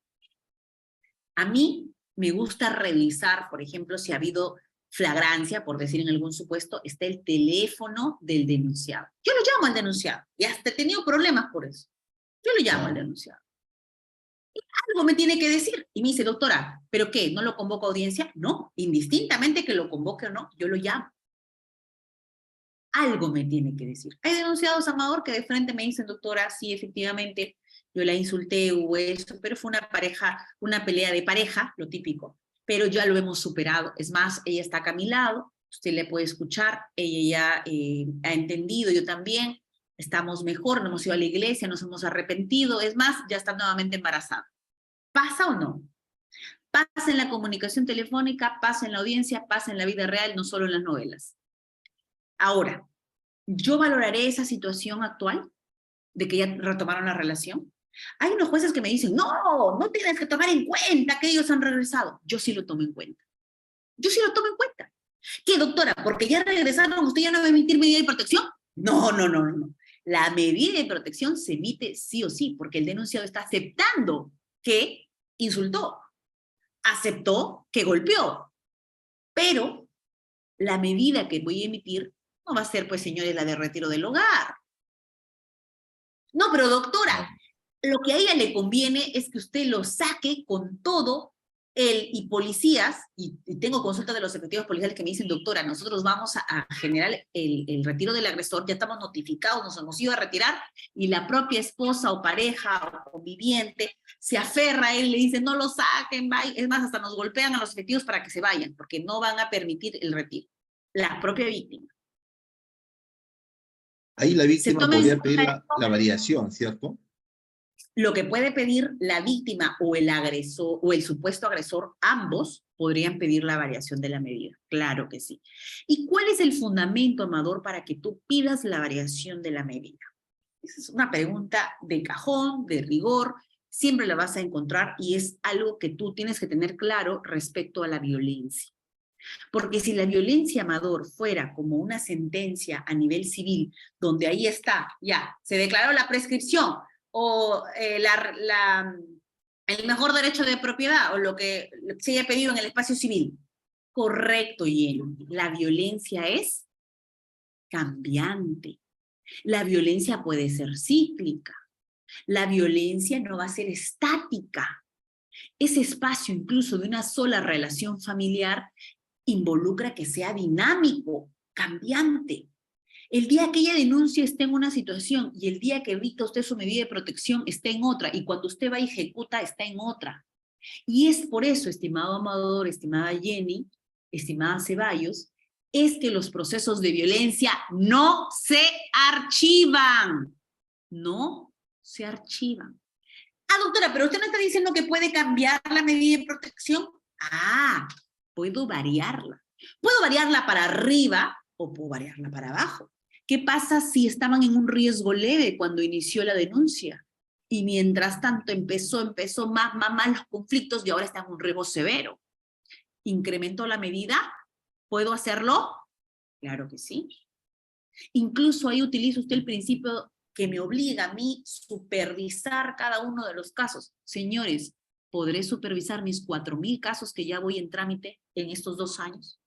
A mí me gusta revisar, por ejemplo, si ha habido flagrancia, por decir en algún supuesto, está el teléfono del denunciado. Yo lo llamo al denunciado y hasta he tenido problemas por eso. Yo lo llamo al denunciado. Algo me tiene que decir. Y me dice, doctora, ¿pero qué? ¿No lo convoco a audiencia? No, indistintamente que lo convoque o no, yo lo llamo. Algo me tiene que decir. Hay denunciados, Amador, que de frente me dicen, doctora, sí, efectivamente, yo la insulté, hubo esto, pero fue una pelea de pareja, lo típico, pero ya lo hemos superado. Es más, ella está acá a mi lado, usted le puede escuchar, ella ya ha entendido, yo también, estamos mejor, no hemos ido a la iglesia, nos hemos arrepentido, es más, ya está nuevamente embarazada. ¿Pasa o no? Pasa en la comunicación telefónica, pasa en la audiencia, pasa en la vida real, no solo en las novelas. Ahora, ¿yo valoraré esa situación actual de que ya retomaron la relación? Hay unos jueces que me dicen, no, no tienes que tomar en cuenta que ellos han regresado. Yo sí lo tomo en cuenta. Yo sí lo tomo en cuenta. ¿Qué, doctora? Porque ya regresaron, ¿usted ya no va a emitir medida de protección? No, no, no, no. La medida de protección se emite sí o sí, porque el denunciado está aceptando que insultó, aceptó que golpeó, pero la medida que voy a emitir no va a ser, pues, señores, la de retiro del hogar. No, pero doctora, lo que a ella le conviene es que usted lo saque con todo y policías, y tengo consulta de los efectivos policiales que me dicen, doctora, nosotros vamos a generar el retiro del agresor, ya estamos notificados, nos hemos ido a retirar, y la propia esposa o pareja o conviviente se aferra a él, le dice, no lo saquen, es más, hasta nos golpean a los efectivos para que se vayan, porque no van a permitir el retiro. La propia víctima. Ahí la víctima podría pedir la variación, ¿cierto? Lo que puede pedir la víctima o el agresor o el supuesto agresor, ambos podrían pedir la variación de la medida. Claro que sí. ¿Y cuál es el fundamento, Amador, para que tú pidas la variación de la medida? Esa es una pregunta de cajón, de rigor, siempre la vas a encontrar y es algo que tú tienes que tener claro respecto a la violencia. Porque si la violencia, Amador, fuera como una sentencia a nivel civil, donde ahí está, ya, se declaró la prescripción, o el mejor derecho de propiedad, o lo que se haya pedido en el espacio civil. Correcto, Jenny. La violencia es cambiante. La violencia puede ser cíclica. La violencia no va a ser estática. Ese espacio incluso de una sola relación familiar involucra que sea dinámico, cambiante. El día que ella denuncia está en una situación y el día que dicta usted su medida de protección está en otra y cuando usted va y ejecuta está en otra. Y es por eso, estimado Amador, estimada Jenny, estimada Ceballos, es que los procesos de violencia no se archivan. No se archivan. Ah, doctora, pero usted no está diciendo que puede cambiar la medida de protección. Ah, puedo variarla. Puedo variarla para arriba o puedo variarla para abajo. ¿Qué pasa si estaban en un riesgo leve cuando inició la denuncia? Y mientras tanto empezó más los conflictos y ahora está en un riesgo severo. ¿Incrementó la medida? ¿Puedo hacerlo? Claro que sí. Incluso ahí utiliza usted el principio que me obliga a mí supervisar cada uno de los casos. Señores, ¿podré supervisar mis 4.000 casos que ya voy en trámite en estos 2 años?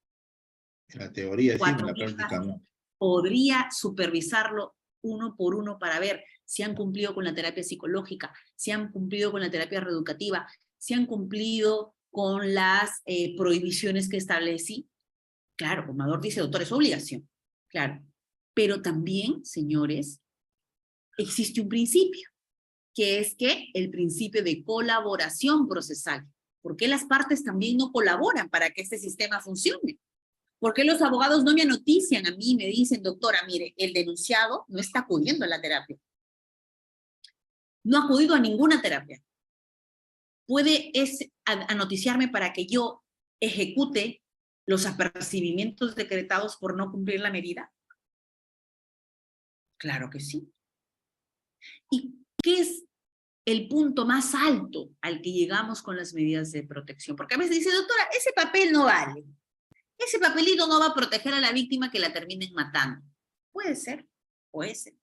En la teoría sí, en la práctica no. Podría supervisarlo uno por uno para ver si han cumplido con la terapia psicológica, si han cumplido con la terapia reeducativa, si han cumplido con las prohibiciones que establecí. Claro, Amador dice, doctor, es obligación. Claro. Pero también, señores, existe un principio, que es que el principio de colaboración procesal. ¿Por qué las partes también no colaboran para que este sistema funcione? ¿Por qué los abogados no me notician a mí y me dicen, doctora, mire, el denunciado no está acudiendo a la terapia? No ha acudido a ninguna terapia. ¿Puede noticiarme para que yo ejecute los apercibimientos decretados por no cumplir la medida? Claro que sí. ¿Y qué es el punto más alto al que llegamos con las medidas de protección? Porque a veces dice, doctora, ese papel no vale. Ese papelito no va a proteger a la víctima que la terminen matando. Puede ser, puede ser.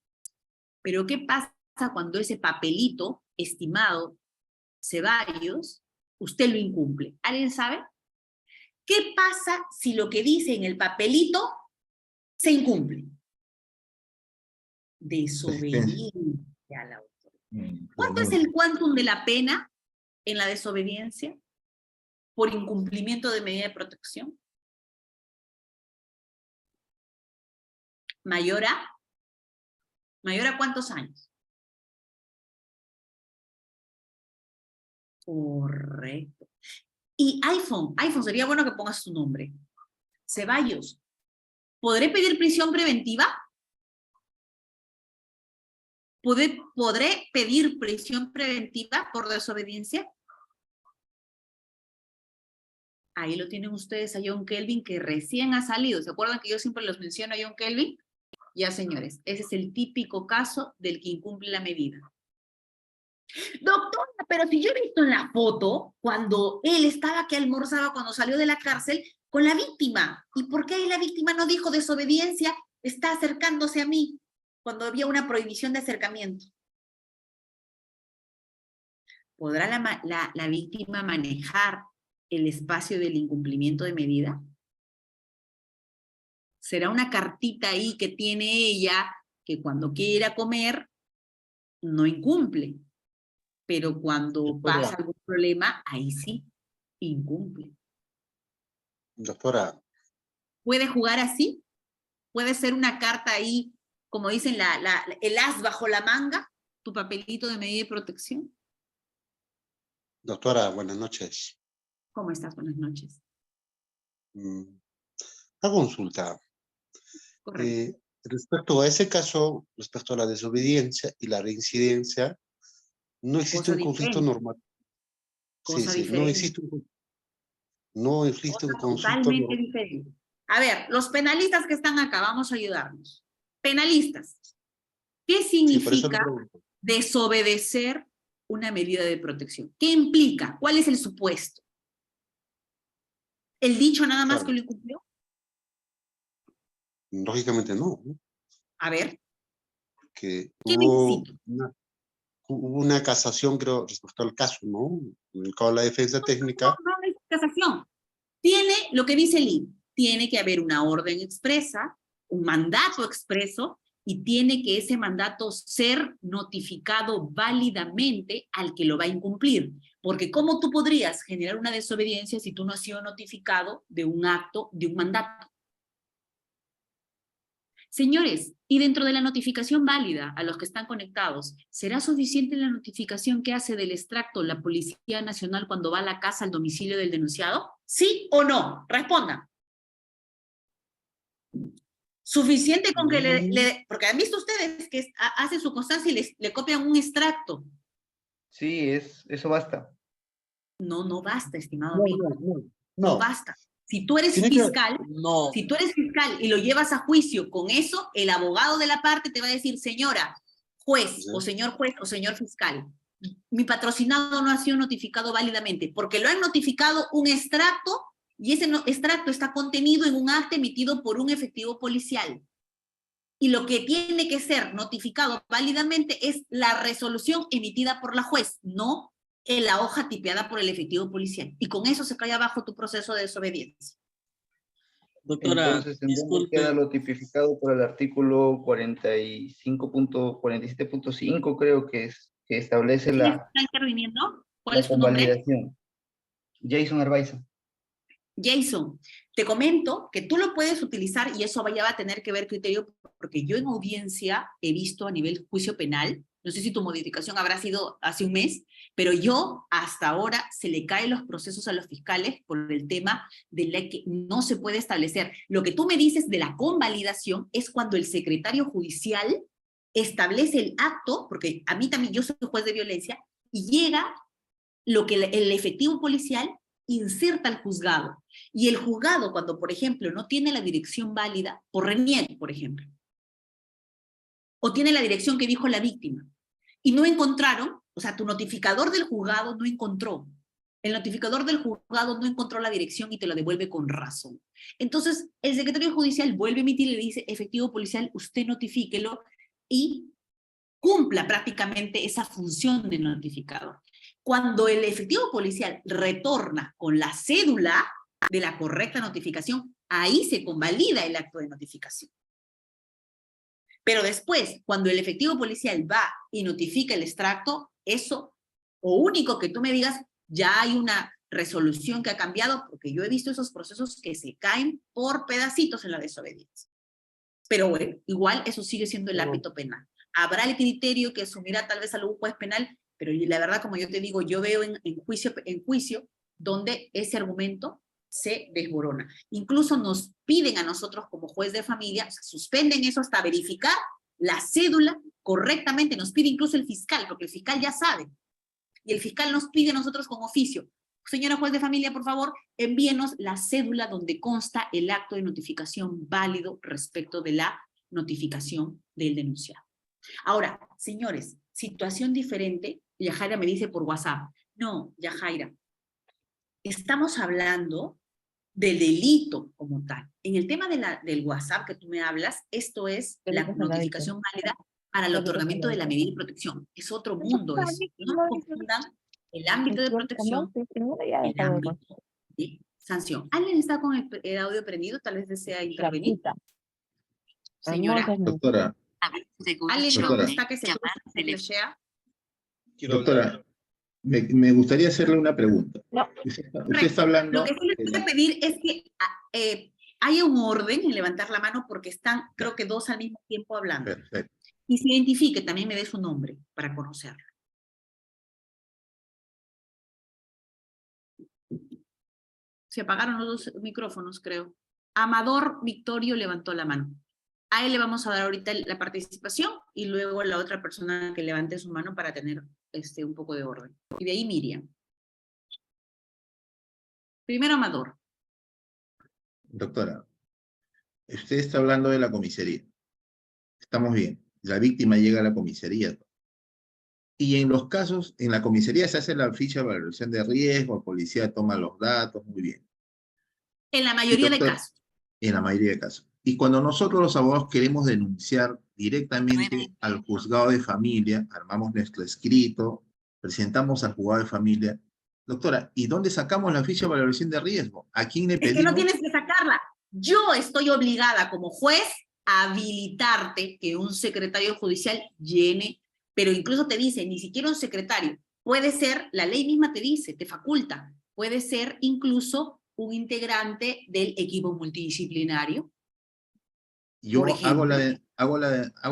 Pero ¿qué pasa cuando ese papelito, estimado Ceballos, usted lo incumple? ¿Alguien sabe? ¿Qué pasa si lo que dice en el papelito se incumple? Desobediencia a la autoridad. ¿Cuánto es el quantum de la pena en la desobediencia por incumplimiento de medida de protección? ¿Mayor a? ¿Mayor a cuántos años? Correcto. Y iPhone sería bueno que pongas su nombre. Ceballos, ¿podré pedir prisión preventiva? ¿Podré pedir prisión preventiva por desobediencia? Ahí lo tienen ustedes a John Kelvin, que recién ha salido. ¿Se acuerdan que yo siempre los menciono a John Kelvin? Ya, señores, ese es el típico caso del que incumple la medida. Doctora, pero si yo he visto en la foto cuando él estaba que almorzaba cuando salió de la cárcel con la víctima. ¿Y por qué la víctima no dijo desobediencia? Está acercándose a mí cuando había una prohibición de acercamiento. ¿Podrá la víctima manejar el espacio del incumplimiento de medida? ¿Será una cartita ahí que tiene ella que cuando quiere ir a comer no incumple? Pero cuando pasa algún problema, ahí sí, incumple. Doctora. ¿Puede jugar así? ¿Puede ser una carta ahí, como dicen, el as bajo la manga, tu papelito de medida de protección? Doctora, buenas noches. ¿Cómo estás? Buenas noches. Una consulta. Correcto. Respecto a ese caso, respecto a la desobediencia y la reincidencia, no existe un conflicto normal. Sí, no existe un conflicto totalmente diferente. A ver, los penalistas que están acá, vamos a ayudarnos. Penalistas, ¿qué significa desobedecer una medida de protección? ¿Qué implica? ¿Cuál es el supuesto? ¿El dicho nada más que lo incumplió? Lógicamente no. A ver. Que hubo una casación, creo, respecto al caso, ¿no? Con la defensa técnica. No es casación. Tiene lo que dice el INE. Tiene que haber una orden expresa, un mandato expreso, y tiene que ese mandato ser notificado válidamente al que lo va a incumplir. Porque ¿cómo tú podrías generar una desobediencia si tú no has sido notificado de un acto, de un mandato? Señores, y dentro de la notificación válida a los que están conectados, ¿será suficiente la notificación que hace del extracto la Policía Nacional cuando va a la casa, al domicilio del denunciado? ¿Sí o no? Respondan. Suficiente con que porque han visto ustedes que hacen su constancia y le copian un extracto. Sí, eso basta. No basta, estimado amigo. No basta. Si tú eres fiscal, si tú eres fiscal y lo llevas a juicio con eso, el abogado de la parte te va a decir, señora juez o señor fiscal, mi patrocinado no ha sido notificado válidamente, porque lo han notificado un extracto y ese extracto está contenido en un acta emitido por un efectivo policial. Y lo que tiene que ser notificado válidamente es la resolución emitida por la juez, no en la hoja tipeada por el efectivo policial. Y con eso se cae abajo tu proceso de desobediencia. Doctora, entonces tendríamos que quedarlo tipificado por el artículo 47.5, creo que establece ¿Quién está interviniendo? ¿Cuál es tu convalidación? Jason Arbaiza. Jason, te comento que tú lo puedes utilizar y eso ya va a tener que ver criterio, porque yo en audiencia he visto a nivel juicio penal, no sé si tu modificación habrá sido hace un mes, pero yo hasta ahora se le caen los procesos a los fiscales por el tema de la que no se puede establecer. Lo que tú me dices de la convalidación es cuando el secretario judicial establece el acto, porque a mí también, yo soy juez de violencia, y llega lo que el efectivo policial inserta al juzgado. Y el juzgado, cuando, por ejemplo, no tiene la dirección válida, por reniego, por ejemplo, o tiene la dirección que dijo la víctima, y no encontraron, o sea, tu notificador del juzgado no encontró, el notificador del juzgado no encontró la dirección y te lo devuelve con razón. Entonces, el secretario judicial vuelve a emitir y le dice, efectivo policial, usted notifíquelo y cumpla prácticamente esa función de notificador. Cuando el efectivo policial retorna con la cédula de la correcta notificación, ahí se convalida el acto de notificación. Pero después, cuando el efectivo policial va y notifica el extracto, eso, o único que tú me digas, Ya hay una resolución que ha cambiado, porque yo he visto esos procesos que se caen por pedacitos en la desobediencia. Pero bueno, igual eso sigue siendo el ámbito penal. Habrá el criterio que asumirá tal vez algún juez penal, pero la verdad, como yo te digo, yo veo en juicio donde ese argumento se desmorona. Incluso nos piden a nosotros como juez de familia, o sea, suspenden eso hasta verificar la cédula correctamente, nos pide incluso el fiscal, porque el fiscal ya sabe, y el fiscal nos pide a nosotros con oficio, señora juez de familia, por favor, envíenos la cédula donde consta el acto de notificación válido respecto de la notificación del denunciado. Ahora, señores, situación diferente, Yajaira me dice por WhatsApp, no, Yajaira, estamos hablando del delito como tal. En el tema del WhatsApp que tú me hablas, esto es la notificación válida para el otorgamiento de la medida de protección. Es otro mundo eso. No confundan el ámbito de protección el ámbito de sanción. ¿Alguien está con el audio prendido? Tal vez desea intervenir. Señora. Doctora. ¿Alguien está que se flashea? Doctora, me gustaría hacerle una pregunta. No. Usted está hablando... Lo que sí les voy a pedir es que haya un orden en levantar la mano porque están, creo que dos al mismo tiempo hablando. Perfecto. Y se identifique, también me dé su nombre para conocerlo. Se apagaron los dos micrófonos, creo. Amador Victorio levantó la mano. A él le vamos a dar ahorita la participación y luego a la otra persona que levante su mano para tener un poco de orden. Y de ahí Miriam. Primero Amador. Doctora, usted está hablando de la comisaría. Estamos bien. La víctima llega a la comisaría. Y en los casos, en la comisaría se hace la ficha de valoración de riesgo, la policía toma los datos, muy bien. En la mayoría de casos. En la mayoría de casos. Y cuando nosotros los abogados queremos denunciar directamente al juzgado de familia, armamos nuestro escrito, presentamos al juzgado de familia. Doctora, ¿y dónde sacamos la ficha de valoración de riesgo? ¿A quién le pedimos? Es que no tienes que sacarla. Yo estoy obligada como juez a habilitarte que un secretario judicial llene, pero incluso te dice, ni siquiera un secretario, puede ser, la ley misma te dice, te faculta, puede ser incluso un integrante del equipo multidisciplinario. Yo hago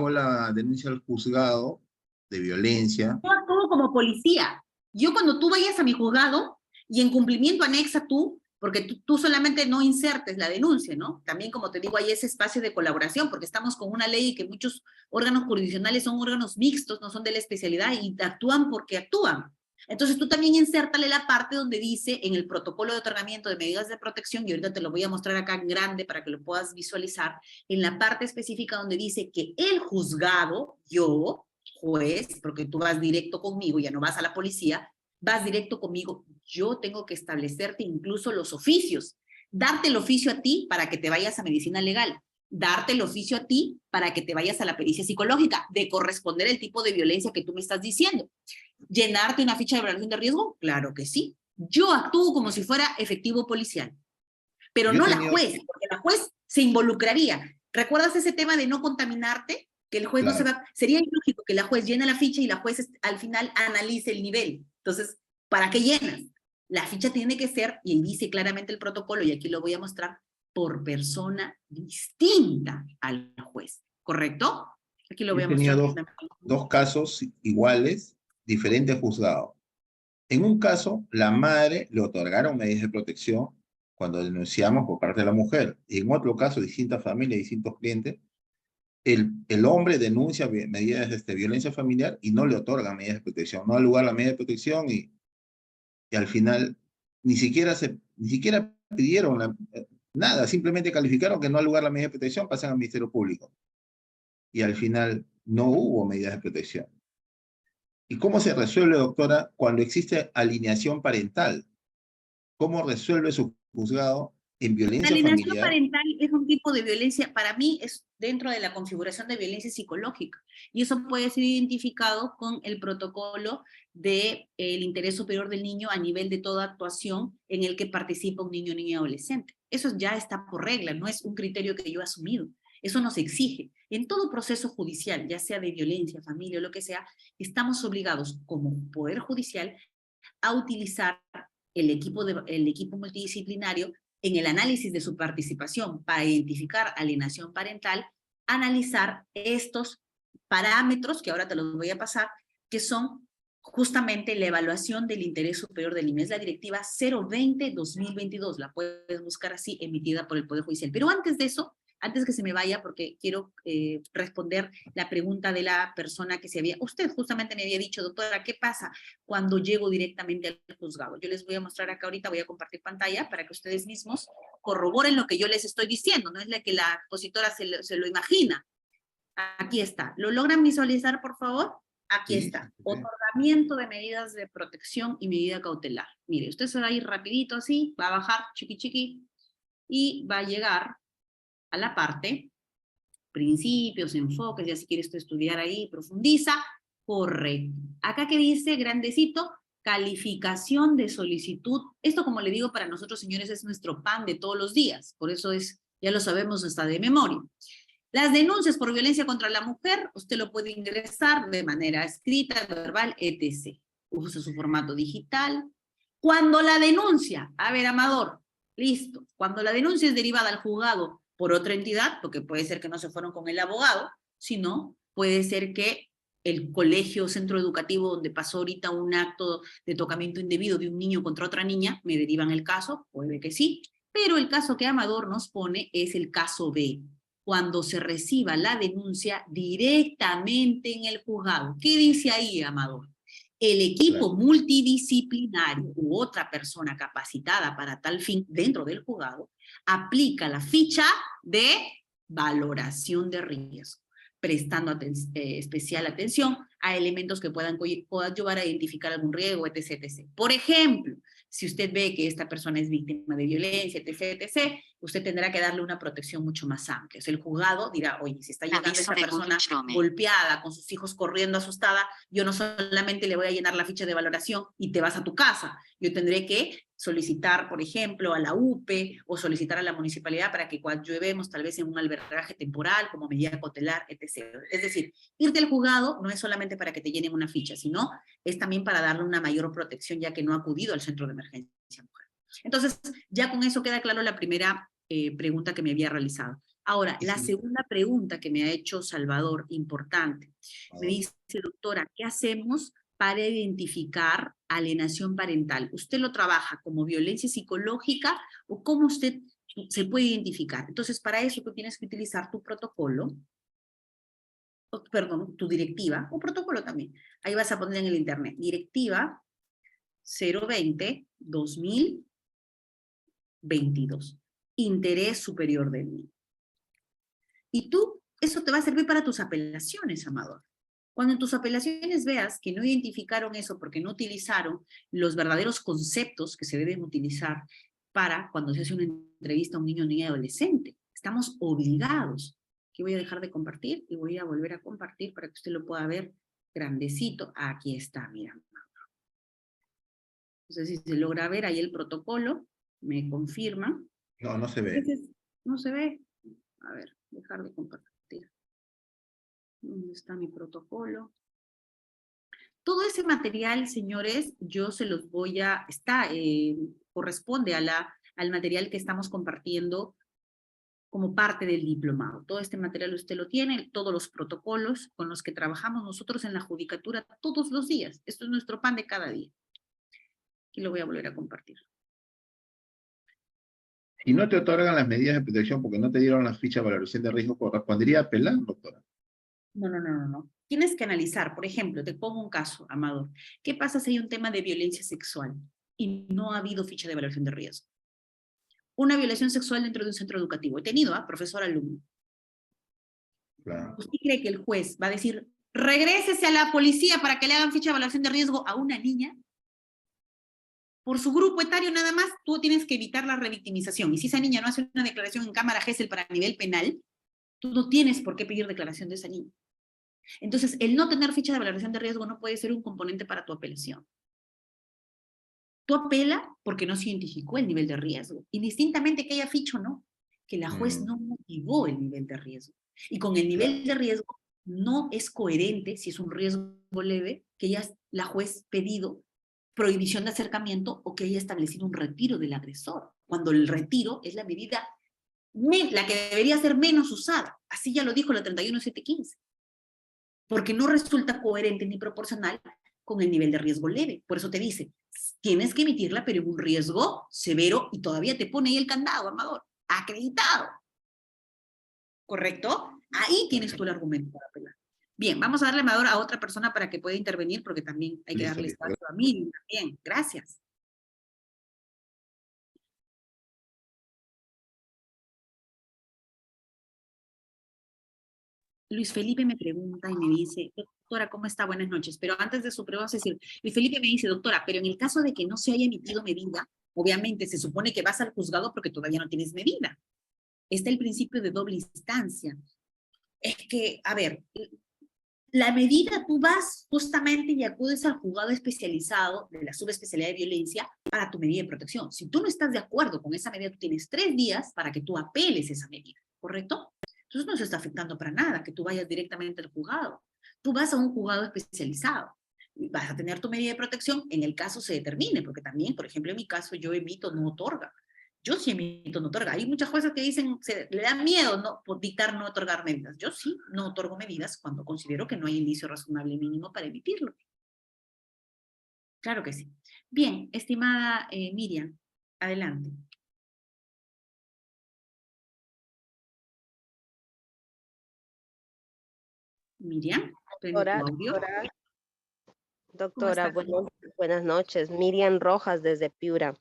la denuncia al juzgado de violencia. Yo actúo como policía. Yo cuando tú vayas a mi juzgado y en cumplimiento anexa tú, porque tú solamente no insertes la denuncia, ¿no? También, como te digo, hay ese espacio de colaboración, porque estamos con una ley y que muchos órganos jurisdiccionales son órganos mixtos, no son de la especialidad y actúan porque actúan. Entonces tú también insértale la parte donde dice en el protocolo de otorgamiento de medidas de protección, y ahorita te lo voy a mostrar acá en grande para que lo puedas visualizar, en la parte específica donde dice que el juzgado, yo, juez, porque tú vas directo conmigo, ya no vas a la policía, vas directo conmigo, yo tengo que establecerte incluso los oficios, darte el oficio a ti para que te vayas a medicina legal, darte el oficio a ti para que te vayas a la pericia psicológica, de corresponder el tipo de violencia que tú me estás diciendo. ¿Llenarte una ficha de evaluación de riesgo? Claro que sí. Yo actúo como si fuera efectivo policial, pero no la juez, porque la juez se involucraría. ¿Recuerdas ese tema de no contaminarte? Que el juez no se va... Sería ilógico que la juez llene la ficha y la juez al final analice el nivel. Entonces, ¿para qué llenas? La ficha tiene que ser, y dice claramente el protocolo, y aquí lo voy a mostrar, por persona distinta al juez. ¿Correcto? Aquí lo voy a mostrar. He tenido dos casos iguales, diferentes juzgados. En un caso, la madre le otorgaron medidas de protección cuando denunciamos por parte de la mujer. Y en otro caso, distintas familias, distintos clientes, el hombre denuncia medidas de violencia familiar y no le otorgan medidas de protección. No da lugar a la medida de protección y al final ni siquiera pidieron nada, simplemente calificaron que no da lugar a la medida de protección, pasan al Ministerio Público. Y al final no hubo medidas de protección. ¿Y cómo se resuelve, doctora, cuando existe alineación parental? ¿Cómo resuelve su juzgado en violencia familiar? La alienación parental es un tipo de violencia, para mí es dentro de la configuración de violencia psicológica, y eso puede ser identificado con el protocolo del interés superior del niño a nivel de toda actuación en el que participa un niño, niña, adolescente. Eso ya está por regla, no es un criterio que yo he asumido. Eso nos exige. En todo proceso judicial, ya sea de violencia, familia o lo que sea, estamos obligados como Poder Judicial a utilizar el equipo multidisciplinario en el análisis de su participación para identificar alienación parental, analizar estos parámetros, que ahora te los voy a pasar, que son justamente la evaluación del interés superior del niño. Es la directiva 020-2022, la puedes buscar así, emitida por el Poder Judicial. Pero antes de eso, antes que se me vaya, porque quiero responder la pregunta de la persona que se había... Usted justamente me había dicho, doctora, ¿qué pasa cuando llego directamente al juzgado? Yo les voy a mostrar acá ahorita, voy a compartir pantalla para que ustedes mismos corroboren lo que yo les estoy diciendo, no es la que la expositora se lo imagina. Aquí está. ¿Lo logran visualizar, por favor? Aquí está. Otorgamiento de medidas de protección y medida cautelar. Mire, usted se va a ir rapidito así, va a bajar, chiqui chiqui, y va a llegar a la parte, principios, enfoques, ya si quieres tú estudiar ahí, profundiza, correcto. Acá que dice, grandecito, calificación de solicitud. Esto, como le digo, para nosotros, señores, es nuestro pan de todos los días. Por eso es, ya lo sabemos hasta de memoria. Las denuncias por violencia contra la mujer, usted lo puede ingresar de manera escrita, verbal, etc. Usa su formato digital. Cuando la denuncia, a ver, Amador, listo. Cuando la denuncia es derivada al juzgado por otra entidad, porque puede ser que no se fueron con el abogado, sino puede ser que el colegio, centro educativo donde pasó ahorita un acto de tocamiento indebido de un niño contra otra niña, me derivan el caso, puede que sí, pero el caso que Amador nos pone es el caso B, cuando se reciba la denuncia directamente en el juzgado. ¿Qué dice ahí, Amador? El equipo multidisciplinario u otra persona capacitada para tal fin dentro del juzgado aplica la ficha de valoración de riesgo, prestando especial atención a elementos que puedan ayudar a identificar algún riesgo, etc., etc. Por ejemplo, si usted ve que esta persona es víctima de violencia, etc., etc., usted tendrá que darle una protección mucho más amplia. O sea, el juzgado dirá, oye, si está llegando esta persona golpeada, con sus hijos corriendo asustada, yo no solamente le voy a llenar la ficha de valoración y te vas a tu casa. Yo tendré que solicitar, por ejemplo, a la UPE o solicitar a la municipalidad para que coadyuvemos tal vez en un albergaje temporal como medida cautelar, etc. Es decir, irte al juzgado no es solamente para que te llenen una ficha, sino es también para darle una mayor protección ya que no ha acudido al centro de emergencia mujer. Entonces, ya con eso queda claro la primera pregunta que me había realizado. Ahora, la segunda pregunta que me ha hecho Salvador, importante, me dice, doctora, ¿qué hacemos para identificar alienación parental? ¿Usted lo trabaja como violencia psicológica o cómo usted se puede identificar? Entonces, para eso tú tienes que utilizar tu protocolo, perdón, tu directiva, o protocolo también. Ahí vas a poner en el internet, directiva 020-2022. Interés superior del niño. Y tú, eso te va a servir para tus apelaciones, Amador. Cuando en tus apelaciones veas que no identificaron eso porque no utilizaron los verdaderos conceptos que se deben utilizar para cuando se hace una entrevista a un niño o niña adolescente. Estamos obligados. Que voy a dejar de compartir y voy a volver a compartir para que usted lo pueda ver grandecito. Aquí está, mira. No sé si se logra ver ahí el protocolo. Me confirma. No, no se ve. Entonces, no se ve. A ver, dejar de compartir. ¿Dónde está mi protocolo? Todo ese material, señores, yo se los voy a... corresponde al material que estamos compartiendo como parte del diplomado. Todo este material usted lo tiene, todos los protocolos con los que trabajamos nosotros en la judicatura todos los días. Esto es nuestro pan de cada día. Aquí lo voy a volver a compartir. Si no te otorgan las medidas de protección porque no te dieron la ficha de valoración de riesgo, ¿correspondería apelar, doctora? No. Tienes que analizar, por ejemplo, te pongo un caso, Amador. ¿Qué pasa si hay un tema de violencia sexual y no ha habido ficha de valoración de riesgo? Una violación sexual dentro de un centro educativo. He tenido, profesor-alumno. Claro. ¿Usted cree que el juez va a decir, regrésese a la policía para que le hagan ficha de valoración de riesgo a una niña? Por su grupo etario nada más, tú tienes que evitar la revictimización. Y si esa niña no hace una declaración en cámara GESEL para nivel penal, tú no tienes por qué pedir declaración de esa niña. Entonces, el no tener ficha de valoración de riesgo no puede ser un componente para tu apelación. Tú apela porque no se identificó el nivel de riesgo, indistintamente que haya ficha o no, que la juez no motivó el nivel de riesgo. Y con el nivel de riesgo no es coherente, si es un riesgo leve, que ya la juez pedido prohibición de acercamiento o que haya establecido un retiro del agresor, cuando el retiro es la medida, la que debería ser menos usada. Así ya lo dijo la 31715. Porque no resulta coherente ni proporcional con el nivel de riesgo leve. Por eso te dice, tienes que emitirla, pero en un riesgo severo, y todavía te pone ahí el candado, Amador, acreditado. ¿Correcto? Ahí tienes tú el argumento para apelar. Bien, vamos a darle, Amador, a otra persona para que pueda intervenir, porque también hay que darle espacio a Miriam también. Gracias. Luis Felipe me pregunta y me dice, doctora, ¿cómo está? Buenas noches. Pero antes de su pregunta, es decir, Luis Felipe me dice, doctora, pero en el caso de que no se haya emitido medida, obviamente se supone que vas al juzgado porque todavía no tienes medida. Está el principio de doble instancia. Es que, a ver, la medida, tú vas justamente y acudes al juzgado especializado de la subespecialidad de violencia para tu medida de protección. Si tú no estás de acuerdo con esa medida, tú tienes 3 días para que tú apeles esa medida, ¿correcto? Entonces no se está afectando para nada que tú vayas directamente al juzgado. Tú vas a un juzgado especializado. Vas a tener tu medida de protección en el caso se determine, porque también, por ejemplo, en mi caso, yo emito no otorga. Yo sí emito no otorga. Hay muchas jueces que dicen, le da miedo no, por dictar no otorgar medidas. Yo sí no otorgo medidas cuando considero que no hay indicio razonable mínimo para emitirlo. Claro que sí. Bien, estimada Miriam, adelante. Miriam, prende tu audio. Doctora, buenas noches. Miriam Rojas desde Piura.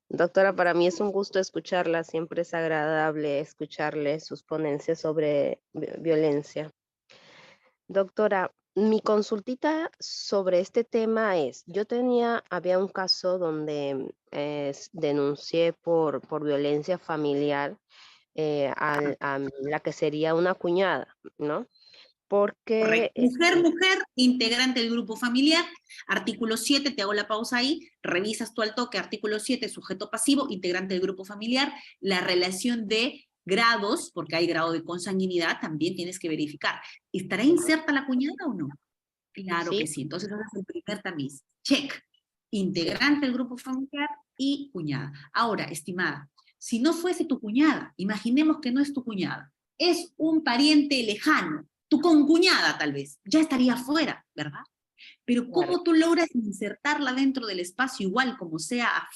Doctora, para mí es un gusto escucharla. Siempre es agradable escucharle sus ponencias sobre violencia. Doctora, mi consultita sobre este tema es, había un caso donde denuncié por violencia familiar a la que sería una cuñada, ¿no? Porque... Mujer, integrante del grupo familiar, artículo 7, te hago la pausa ahí, revisas tú al toque, artículo 7, sujeto pasivo, integrante del grupo familiar, la relación de grados, porque hay grado de consanguinidad, también tienes que verificar. ¿Estará inserta la cuñada o no? Claro que sí, entonces ese es el primer tamiz. Check, integrante del grupo familiar y cuñada. Ahora, estimada, si no fuese tu cuñada, imaginemos que no es tu cuñada, es un pariente lejano, tu concuñada tal vez, ya estaría fuera, ¿verdad? Pero ¿cómo tú logras insertarla dentro del espacio igual como sea,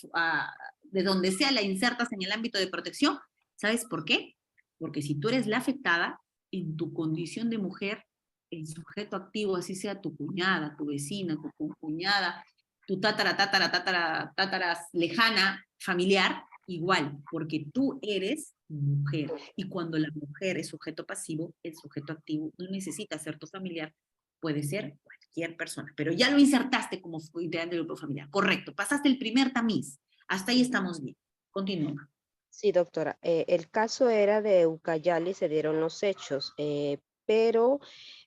de donde sea la insertas en el ámbito de protección? ¿Sabes por qué? Porque si tú eres la afectada, en tu condición de mujer, el sujeto activo, así sea tu cuñada, tu vecina, tu concuñada, tu tátara lejana, familiar, igual, porque tú eres mujer. Y cuando la mujer es sujeto pasivo, el sujeto activo no necesita ser tu familiar, puede ser cualquier persona, pero ya lo insertaste como integrante del grupo familiar. Correcto, pasaste el primer tamiz. Hasta ahí estamos bien. Continúa. Sí, doctora. El caso era de Ucayali, se dieron los hechos, pero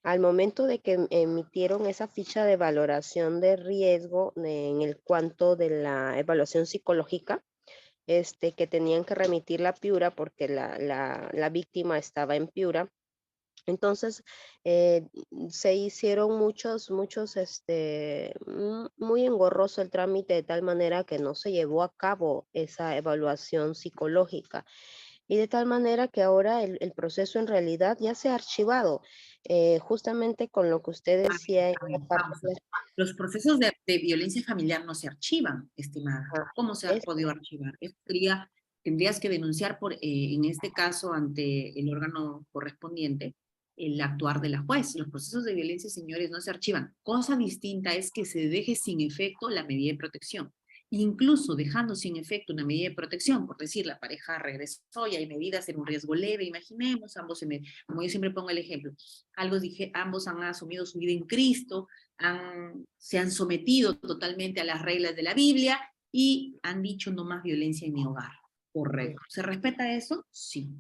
al momento de que emitieron esa ficha de valoración de riesgo en el cuanto de la evaluación psicológica, que tenían que remitir la Piura porque la víctima estaba en Piura. Entonces, se hicieron muchos, muy engorroso el trámite de tal manera que no se llevó a cabo esa evaluación psicológica. Y de tal manera que ahora el proceso en realidad ya se ha archivado, justamente con lo que usted decía. Los procesos de violencia familiar no se archivan, estimada. ¿Cómo se ha podido archivar? Tendrías que denunciar, en este caso, ante el órgano correspondiente, el actuar de la juez. Los procesos de violencia, señores, no se archivan. Cosa distinta es que se deje sin efecto la medida de protección. Incluso dejando sin efecto una medida de protección, por decir, la pareja regresó y hay medidas en un riesgo leve, imaginemos, como yo siempre pongo el ejemplo, ambos han asumido su vida en Cristo, se han sometido totalmente a las reglas de la Biblia y han dicho no más violencia en mi hogar. Correcto. ¿Se respeta eso? Sí.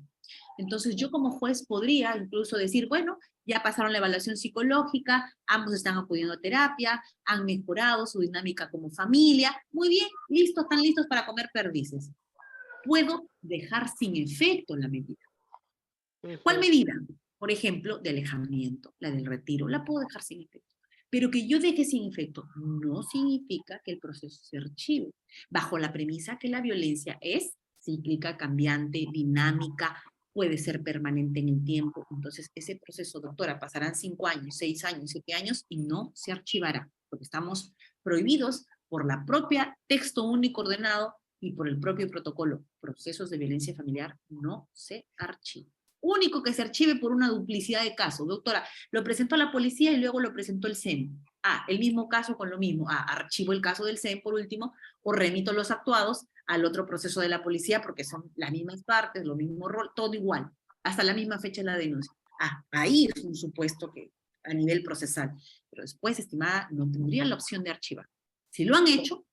Entonces yo como juez podría incluso decir, bueno, ya pasaron la evaluación psicológica, ambos están acudiendo a terapia, han mejorado su dinámica como familia, muy bien, listos, están listos para comer perdices. Puedo dejar sin efecto la medida. ¿Cuál medida? Por ejemplo, de alejamiento, la del retiro, la puedo dejar sin efecto. Pero que yo deje sin efecto no significa que el proceso se archive, bajo la premisa que la violencia es cíclica, cambiante, dinámica, puede ser permanente en el tiempo. Entonces, ese proceso, doctora, pasarán 5 años, 6 años, 7 años y no se archivará, porque estamos prohibidos por la propia texto único ordenado y por el propio protocolo. Procesos de violencia familiar no se archivan. Único que se archive por una duplicidad de casos. Doctora, lo presentó a la policía y luego lo presentó el SEM. El mismo caso con lo mismo. Archivo el caso del SEM por último, o remito los actuados al otro proceso de la policía porque son las mismas partes, lo mismo rol, todo igual, hasta la misma fecha de la denuncia. Ahí es un supuesto que a nivel procesal. Pero después, estimada, no tendría la opción de archivar. Si lo han hecho,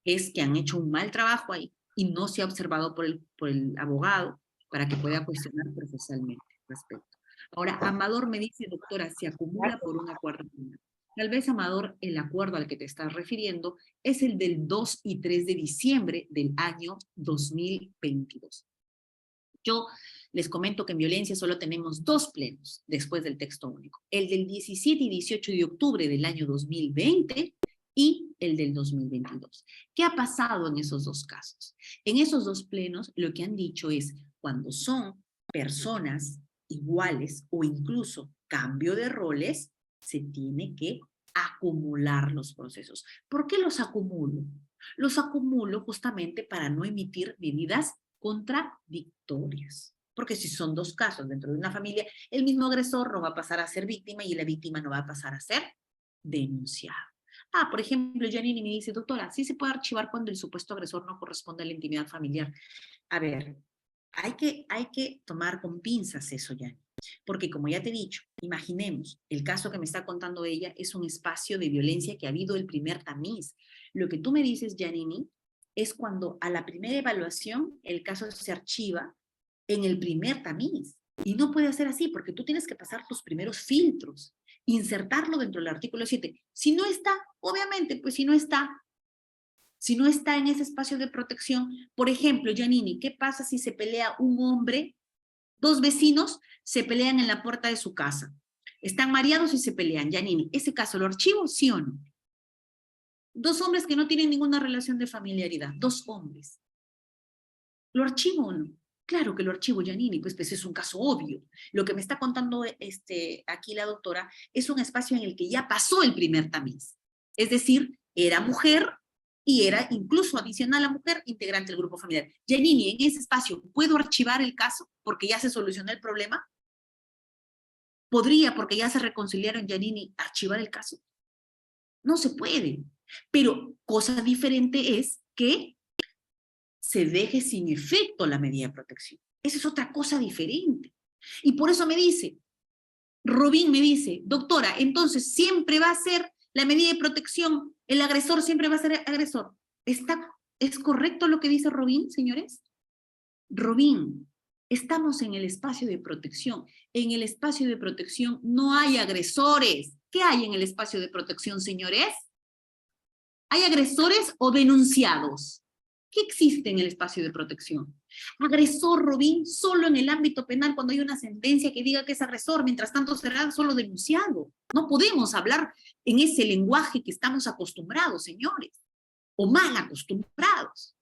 es que han hecho un mal trabajo ahí y no se ha observado por el abogado para que pueda cuestionar procesalmente respecto. Ahora, Amador me dice, doctora, se acumula por un acuerdo penal. Tal vez, Amador, el acuerdo al que te estás refiriendo es el del 2 y 3 de diciembre del año 2022. Yo les comento que en violencia solo tenemos 2 plenos después del texto único. El del 17 y 18 de octubre del año 2020 y el del 2022. ¿Qué ha pasado en esos 2 casos? En esos 2 plenos lo que han dicho es, cuando son personas iguales o incluso cambio de roles, se tiene que acumular los procesos. ¿Por qué los acumulo? Los acumulo justamente para no emitir medidas contradictorias. Porque si son 2 casos dentro de una familia, el mismo agresor no va a pasar a ser víctima y la víctima no va a pasar a ser denunciada. Por ejemplo, Janine me dice, doctora, ¿sí se puede archivar cuando el supuesto agresor no corresponde a la intimidad familiar? A ver, hay que tomar con pinzas eso, Janine. Porque como ya te he dicho, imaginemos, el caso que me está contando ella es un espacio de violencia que ha habido el primer tamiz. Lo que tú me dices, Janine, es cuando a la primera evaluación el caso se archiva en el primer tamiz. Y no puede ser así, porque tú tienes que pasar tus primeros filtros, insertarlo dentro del artículo 7. Si no está, obviamente, pues si no está en ese espacio de protección, por ejemplo, Janine, ¿qué pasa si se pelea un hombre, 2 vecinos se pelean en la puerta de su casa? Están mareados y se pelean, Janine, ¿ese caso lo archivo, sí o no? 2 hombres que no tienen ninguna relación de familiaridad, 2 hombres. ¿Lo archivo o no? Claro que lo archivo, Janine, pues es un caso obvio. Lo que me está contando aquí la doctora es un espacio en el que ya pasó el primer tamiz. Es decir, era mujer y era incluso adicional a mujer integrante del grupo familiar. Janine, en ese espacio, ¿puedo archivar el caso porque ya se solucionó el problema? ¿Podría, porque ya se reconciliaron, Janine, archivar el caso? No se puede. Pero cosa diferente es que se deje sin efecto la medida de protección. Esa es otra cosa diferente. Y por eso me dice, Robin me dice, doctora, entonces siempre va a ser la medida de protección, el agresor siempre va a ser agresor. ¿Es correcto lo que dice Robin, señores? Robin, estamos en el espacio de protección. En el espacio de protección no hay agresores. ¿Qué hay en el espacio de protección, señores? ¿Hay agresores o denunciados? ¿Qué existe en el espacio de protección? Agresor, Robin, solo en el ámbito penal cuando hay una sentencia que diga que es agresor, mientras tanto será solo denunciado. No podemos hablar en ese lenguaje que estamos acostumbrados, señores, o mal acostumbrados.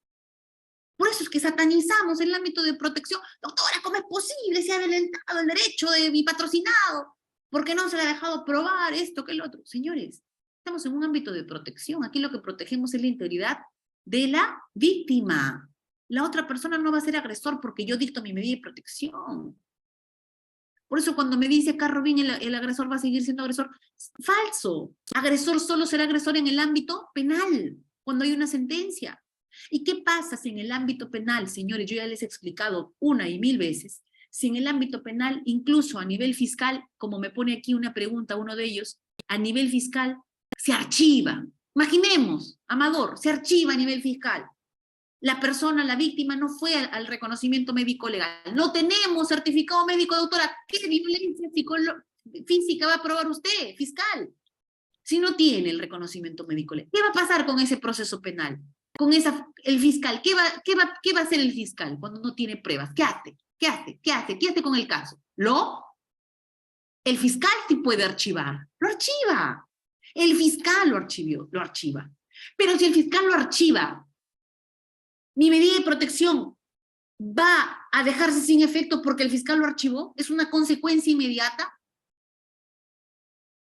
Por eso es que satanizamos el ámbito de protección. Doctora, ¿cómo es posible? Se ha violentado el derecho de mi patrocinado, porque no se le ha dejado probar esto que el otro. Señores, estamos en un ámbito de protección. Aquí lo que protegemos es la integridad de la víctima. La otra persona no va a ser agresor porque yo dicto mi medida de protección. Por eso cuando me dice acá Robin, el agresor va a seguir siendo agresor, falso. Agresor solo será agresor en el ámbito penal, cuando hay una sentencia. ¿Y qué pasa si en el ámbito penal, señores, yo ya les he explicado 1 y 1000 veces, si en el ámbito penal, incluso a nivel fiscal, como me pone aquí una pregunta uno de ellos, a nivel fiscal se archiva? Imaginemos, Amador, se archiva a nivel fiscal. La persona, la víctima, no fue al reconocimiento médico legal. No tenemos certificado médico, doctora. ¿Qué violencia física va a probar usted, fiscal? Si no tiene el reconocimiento médico legal. ¿Qué va a pasar con ese proceso penal? Con el fiscal. ¿Qué va a hacer el fiscal cuando no tiene pruebas? ¿Qué hace? ¿Qué hace con el caso? El fiscal sí puede archivar. Lo archiva. El fiscal lo archiva. Pero si el fiscal lo archiva, mi medida de protección va a dejarse sin efecto porque el fiscal lo archivó, es una consecuencia inmediata.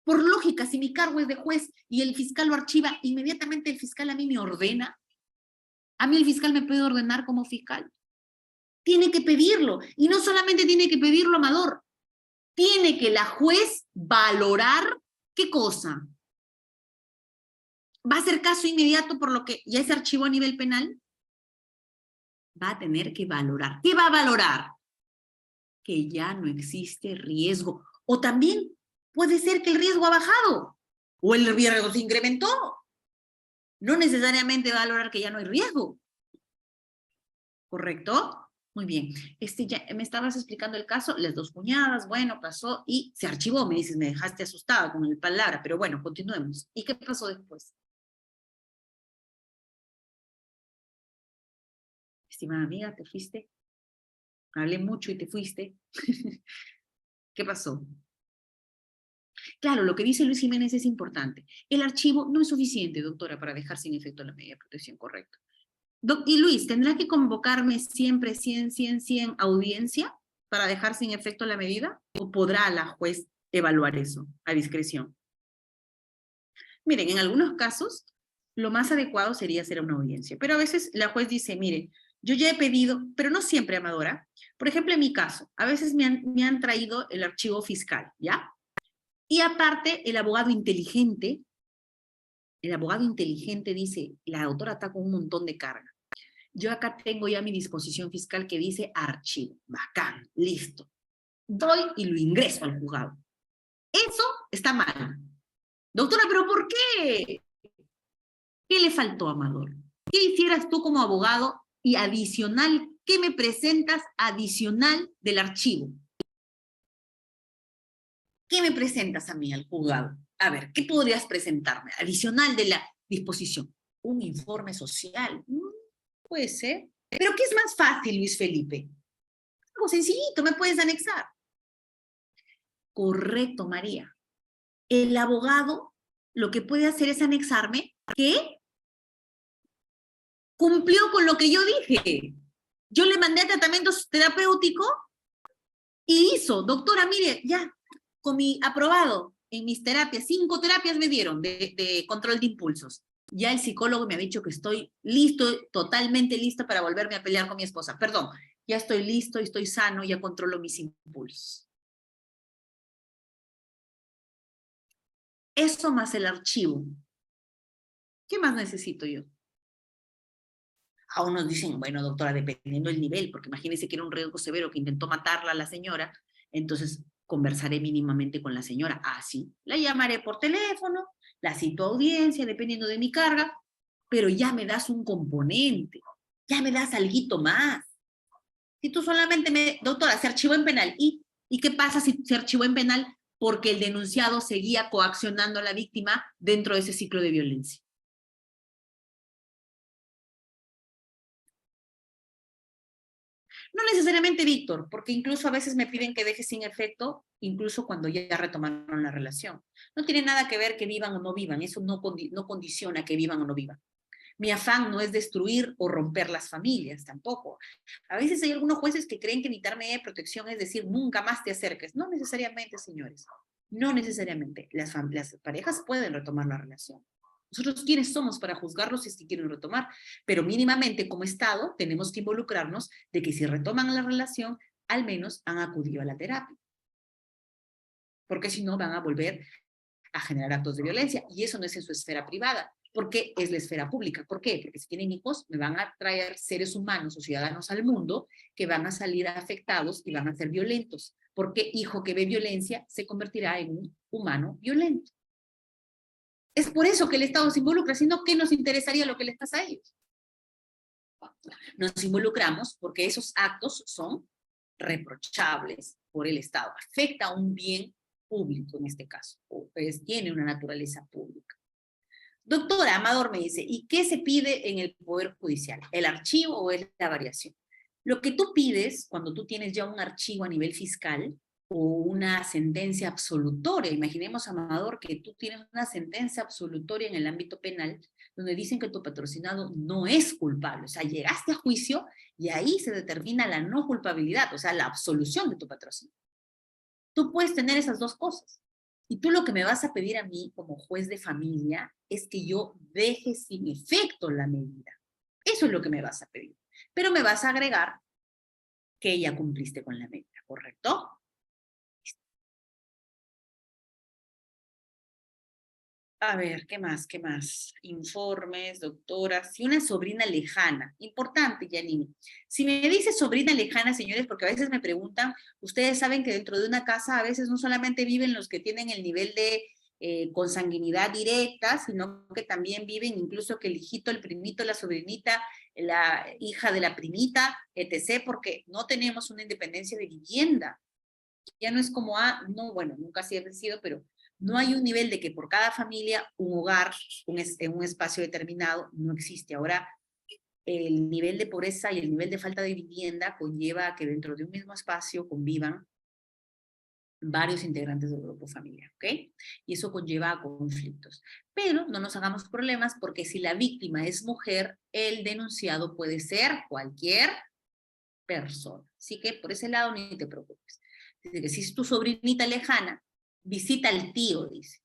Por lógica, si mi cargo es de juez y el fiscal lo archiva, inmediatamente el fiscal a mí me ordena. A mí el fiscal me puede ordenar como fiscal. Tiene que pedirlo. Y no solamente tiene que pedirlo, Amador. Tiene que la juez valorar, ¿qué cosa? ¿Va a hacer caso inmediato por lo que ya se archivó a nivel penal? Va a tener que valorar. ¿Qué va a valorar? Que ya no existe riesgo. O también puede ser que el riesgo ha bajado o el riesgo se incrementó. No necesariamente va a valorar que ya no hay riesgo. ¿Correcto? Muy bien. Ya me estabas explicando el caso, las dos cuñadas, bueno, pasó y se archivó. Me dices, me dejaste asustada con el palabra, pero bueno, continuemos. ¿Y qué pasó después? Estimada amiga, ¿te fuiste? Hablé mucho y te fuiste. ¿Qué pasó? Claro, lo que dice Luis Jiménez es importante. El archivo no es suficiente, doctora, para dejar sin efecto la medida de protección correcta. Y Luis, ¿tendrá que convocarme siempre 100 audiencia para dejar sin efecto la medida? ¿O podrá la juez evaluar eso a discreción? Miren, en algunos casos, lo más adecuado sería hacer una audiencia. Pero a veces la juez dice, mire, yo ya he pedido, pero no siempre, Amadora. Por ejemplo, en mi caso, a veces me han traído el archivo fiscal, ¿ya? Y aparte, el abogado inteligente dice, la doctora está con un montón de carga. Yo acá tengo ya mi disposición fiscal que dice archivo. Bacán, listo. Doy y lo ingreso al juzgado. Eso está mal. Doctora, ¿pero por qué? ¿Qué le faltó, Amador? ¿Qué hicieras tú como abogado y adicional? ¿Qué me presentas adicional del archivo? ¿Qué me presentas a mí al juzgado? A ver, ¿qué podrías presentarme adicional de la disposición? Un informe social. Puede ser. ¿Pero qué es más fácil, Luis Felipe? Algo sencillito, me puedes anexar. Correcto, María. El abogado lo que puede hacer es anexarme que cumplió con lo que yo dije. Yo le mandé a tratamiento terapéutico y hizo, doctora, mire, ya, con mi aprobado en mis terapias, 5 terapias me dieron de control de impulsos. Ya el psicólogo me ha dicho que estoy listo, totalmente listo para volverme a pelear con mi esposa. Perdón, ya estoy listo, estoy sano, ya controlo mis impulsos. Eso más el archivo. ¿Qué más necesito yo? A unos dicen, bueno, doctora, dependiendo del nivel, porque imagínese que era un riesgo severo que intentó matarla a la señora, entonces conversaré mínimamente con la señora. Sí, la llamaré por teléfono, la cito a audiencia, dependiendo de mi carga, pero ya me das un componente, ya me das alguito más. Si tú solamente doctora, se archivó en penal, ¿y qué pasa si se archivó en penal? Porque el denunciado seguía coaccionando a la víctima dentro de ese ciclo de violencia. No necesariamente, Víctor, porque incluso a veces me piden que deje sin efecto, incluso cuando ya retomaron la relación. No tiene nada que ver que vivan o no vivan, eso no condiciona que vivan o no vivan. Mi afán no es destruir o romper las familias, tampoco. A veces hay algunos jueces que creen que evitar medida de protección es decir, nunca más te acerques. No necesariamente, señores. No necesariamente. Las parejas pueden retomar la relación. Nosotros, ¿quiénes somos para juzgarlos si es que quieren retomar? Pero mínimamente, como Estado, tenemos que involucrarnos de que si retoman la relación, al menos han acudido a la terapia. Porque si no, van a volver a generar actos de violencia. Y eso no es en su esfera privada, porque es la esfera pública. ¿Por qué? Porque si tienen hijos, me van a traer seres humanos o ciudadanos al mundo que van a salir afectados y van a ser violentos. Porque hijo que ve violencia se convertirá en un humano violento. Es por eso que el Estado se involucra, sino que nos interesaría lo que les pasa a ellos. Nos involucramos porque esos actos son reprochables por el Estado. Afecta a un bien público en este caso, pues tiene una naturaleza pública. Doctora, Amador me dice, ¿y qué se pide en el Poder Judicial? ¿El archivo o es la variación? Lo que tú pides, cuando tú tienes ya un archivo a nivel fiscal, o una sentencia absolutoria. Imaginemos, Amador, que tú tienes una sentencia absolutoria en el ámbito penal donde dicen que tu patrocinado no es culpable. O sea, llegaste a juicio y ahí se determina la no culpabilidad, o sea, la absolución de tu patrocinado. Tú puedes tener esas dos cosas. Y tú lo que me vas a pedir a mí como juez de familia es que yo deje sin efecto la medida. Eso es lo que me vas a pedir. Pero me vas a agregar que ya cumpliste con la medida, ¿correcto? A ver, ¿qué más? ¿Qué más? Informes, doctora. Si una sobrina lejana, importante, Janine. Si me dice sobrina lejana, señores, porque a veces me preguntan, ustedes saben que dentro de una casa a veces no solamente viven los que tienen el nivel de consanguinidad directa, sino que también viven incluso que el hijito, el primito, la sobrinita, la hija de la primita, etc., porque no tenemos una independencia de vivienda. Ya no es como, no, bueno, nunca sí ha sido, pero no hay un nivel de que por cada familia, un hogar, en un espacio determinado, no existe. Ahora, el nivel de pobreza y el nivel de falta de vivienda conlleva a que dentro de un mismo espacio convivan varios integrantes del grupo familiar, ¿ok? Y eso conlleva a conflictos. Pero no nos hagamos problemas porque si la víctima es mujer, el denunciado puede ser cualquier persona. Así que por ese lado ni te preocupes. Dice que si es tu sobrinita lejana, visita al tío, dice,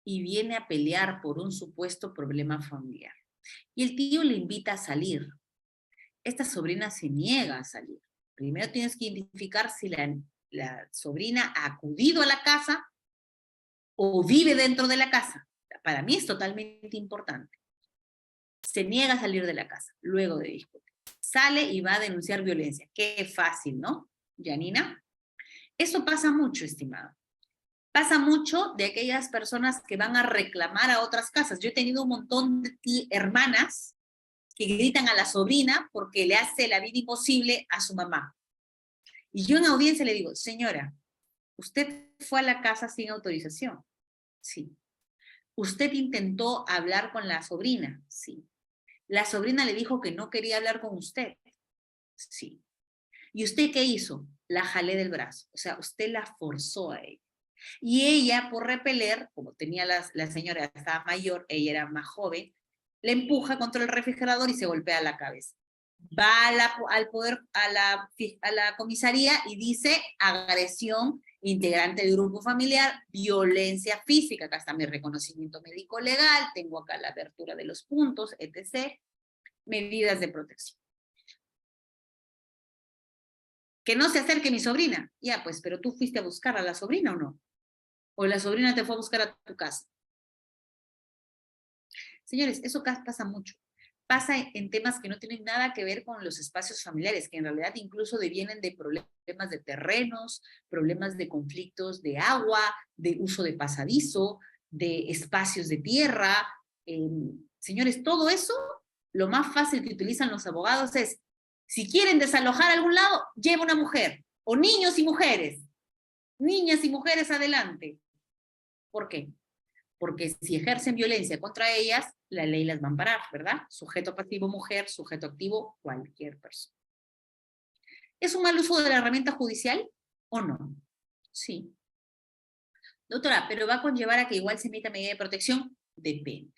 y viene a pelear por un supuesto problema familiar. Y el tío le invita a salir. Esta sobrina se niega a salir. Primero tienes que identificar si la sobrina ha acudido a la casa o vive dentro de la casa. Para mí es totalmente importante. Se niega a salir de la casa, luego de discutir. Sale y va a denunciar violencia. Qué fácil, ¿no, Janina? Eso pasa mucho, estimado. Pasa mucho de aquellas personas que van a reclamar a otras casas. Yo he tenido un montón de hermanas que gritan a la sobrina porque le hace la vida imposible a su mamá. Y yo en audiencia le digo, señora, ¿usted fue a la casa sin autorización? Sí. ¿Usted intentó hablar con la sobrina? Sí. ¿La sobrina le dijo que no quería hablar con usted? Sí. ¿Y usted qué hizo? La jalé del brazo. O sea, usted la forzó a ella. Y ella, por repeler, como tenía la señora, estaba mayor, ella era más joven, le empuja contra el refrigerador y se golpea la cabeza. Va a la comisaría y dice agresión integrante del grupo familiar, violencia física, acá está mi reconocimiento médico legal, tengo acá la abertura de los puntos, etc., medidas de protección. Que no se acerque mi sobrina. Ya, pues, pero tú fuiste a buscar a la sobrina o no? O la sobrina te fue a buscar a tu casa. Señores, eso pasa mucho. Pasa en temas que no tienen nada que ver con los espacios familiares, que en realidad incluso devienen de problemas de terrenos, problemas de conflictos de agua, de uso de pasadizo, de espacios de tierra. Señores, todo eso, lo más fácil que utilizan los abogados es, si quieren desalojar a algún lado, lleva una mujer, o niños y mujeres. Niñas y mujeres adelante. ¿Por qué? Porque si ejercen violencia contra ellas, la ley las va a amparar, ¿verdad? Sujeto pasivo mujer, sujeto activo cualquier persona. ¿Es un mal uso de la herramienta judicial o no? Sí. Doctora, ¿pero va a conllevar a que igual se emita medida de protección? Depende.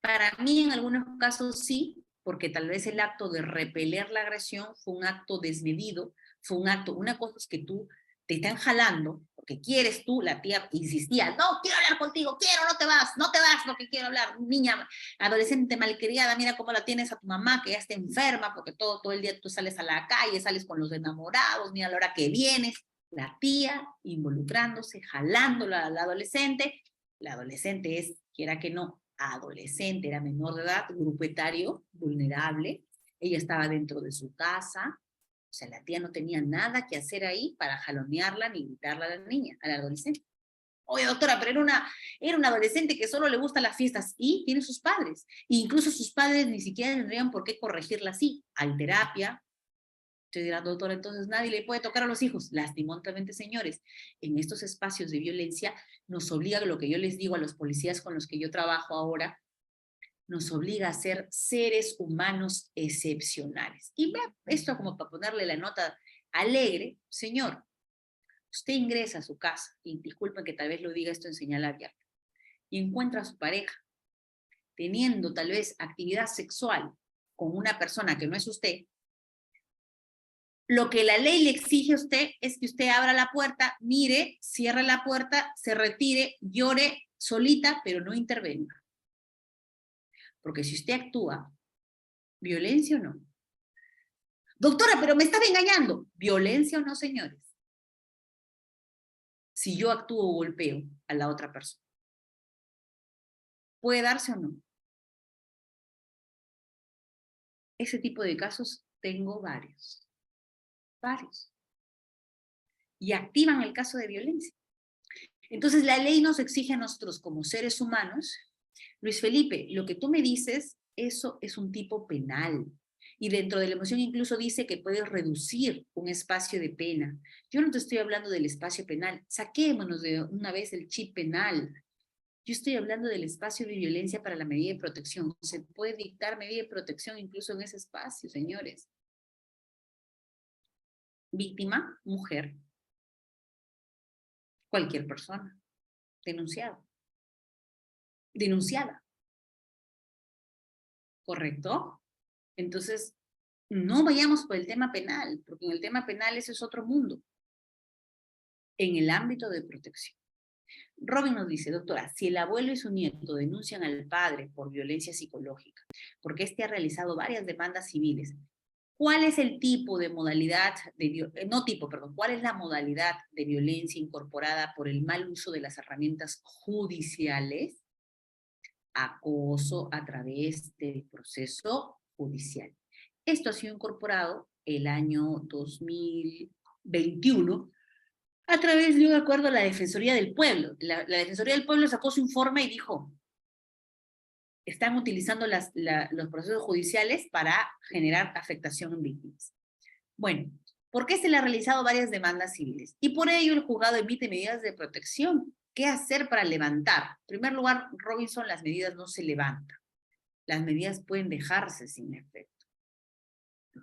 Para mí en algunos casos sí, porque tal vez el acto de repeler la agresión fue un acto desmedido, fue un acto, una cosa es que tú te están jalando, porque quieres tú, la tía insistía, no, quiero hablar contigo, no te vas, porque quiero hablar, niña, adolescente malcriada, mira cómo la tienes a tu mamá, que ya está enferma, porque todo el día tú sales a la calle, sales con los enamorados, mira la hora que vienes, la tía involucrándose, jalándola al adolescente, la adolescente es, quiera que no, adolescente, era menor de edad, grupo etario, vulnerable, ella estaba dentro de su casa. O sea, la tía no tenía nada que hacer ahí para jalonearla ni gritarla a la niña, a la adolescente. Oye, doctora, pero era una adolescente que solo le gustan las fiestas y tiene sus padres. E incluso sus padres ni siquiera tendrían por qué corregirla así. Hay terapia. Usted dirá, doctora, entonces nadie le puede tocar a los hijos. Lastimosamente, señores, en estos espacios de violencia nos obliga, lo que yo les digo a los policías con los que yo trabajo ahora, nos obliga a ser seres humanos excepcionales. Y vea esto como para ponerle la nota alegre, señor, usted ingresa a su casa, y disculpen que tal vez lo diga esto en señal abierta, y encuentra a su pareja teniendo tal vez actividad sexual con una persona que no es usted, lo que la ley le exige a usted es que usted abra la puerta, mire, cierre la puerta, se retire, llore solita, pero no intervenga. Porque si usted actúa, ¿violencia o no? Doctora, pero me estaba engañando. ¿Violencia o no, señores? Si yo actúo o golpeo a la otra persona. ¿Puede darse o no? Ese tipo de casos tengo varios. Varios. Y activan el caso de violencia. Entonces la ley nos exige a nosotros como seres humanos, Luis Felipe, lo que tú me dices, eso es un tipo penal. Y dentro de la emoción incluso dice que puedes reducir un espacio de pena. Yo no te estoy hablando del espacio penal. Saquémonos de una vez el chip penal. Yo estoy hablando del espacio de violencia para la medida de protección. Se puede dictar medida de protección incluso en ese espacio, señores. Víctima, mujer. Cualquier persona. Denunciado. Denunciada. ¿Correcto? Entonces, no vayamos por el tema penal, porque en el tema penal ese es otro mundo. En el ámbito de protección. Robin nos dice, doctora, si el abuelo y su nieto denuncian al padre por violencia psicológica, porque éste ha realizado varias demandas civiles, ¿cuál es el tipo de modalidad, cuál es la modalidad de violencia incorporada por el mal uso de las herramientas judiciales? Acoso a través del proceso judicial. Esto ha sido incorporado el año 2021 a través de un acuerdo a la Defensoría del Pueblo. La Defensoría del Pueblo sacó su informe y dijo, están utilizando los procesos judiciales para generar afectación en víctimas. Bueno, ¿por qué se le han realizado varias demandas civiles? Y por ello el juzgado emite medidas de protección. ¿Qué hacer para levantar? En primer lugar, Robinson, las medidas no se levantan. Las medidas pueden dejarse sin efecto,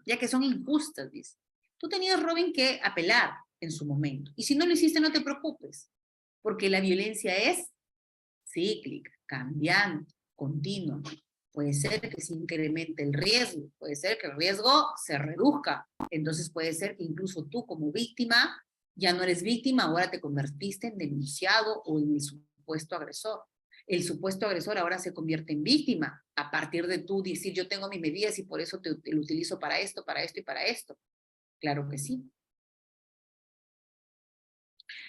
ya que son injustas, dice. Tú tenías, Robin, que apelar en su momento. Y si no lo hiciste, no te preocupes, porque la violencia es cíclica, cambiante, continua. Puede ser que se incremente el riesgo, puede ser que el riesgo se reduzca. Entonces puede ser que incluso tú como víctima ya no eres víctima, ahora te convertiste en denunciado o en el supuesto agresor. El supuesto agresor ahora se convierte en víctima a partir de tú decir yo tengo mis medidas y por eso te lo utilizo para esto y para esto. Claro que sí.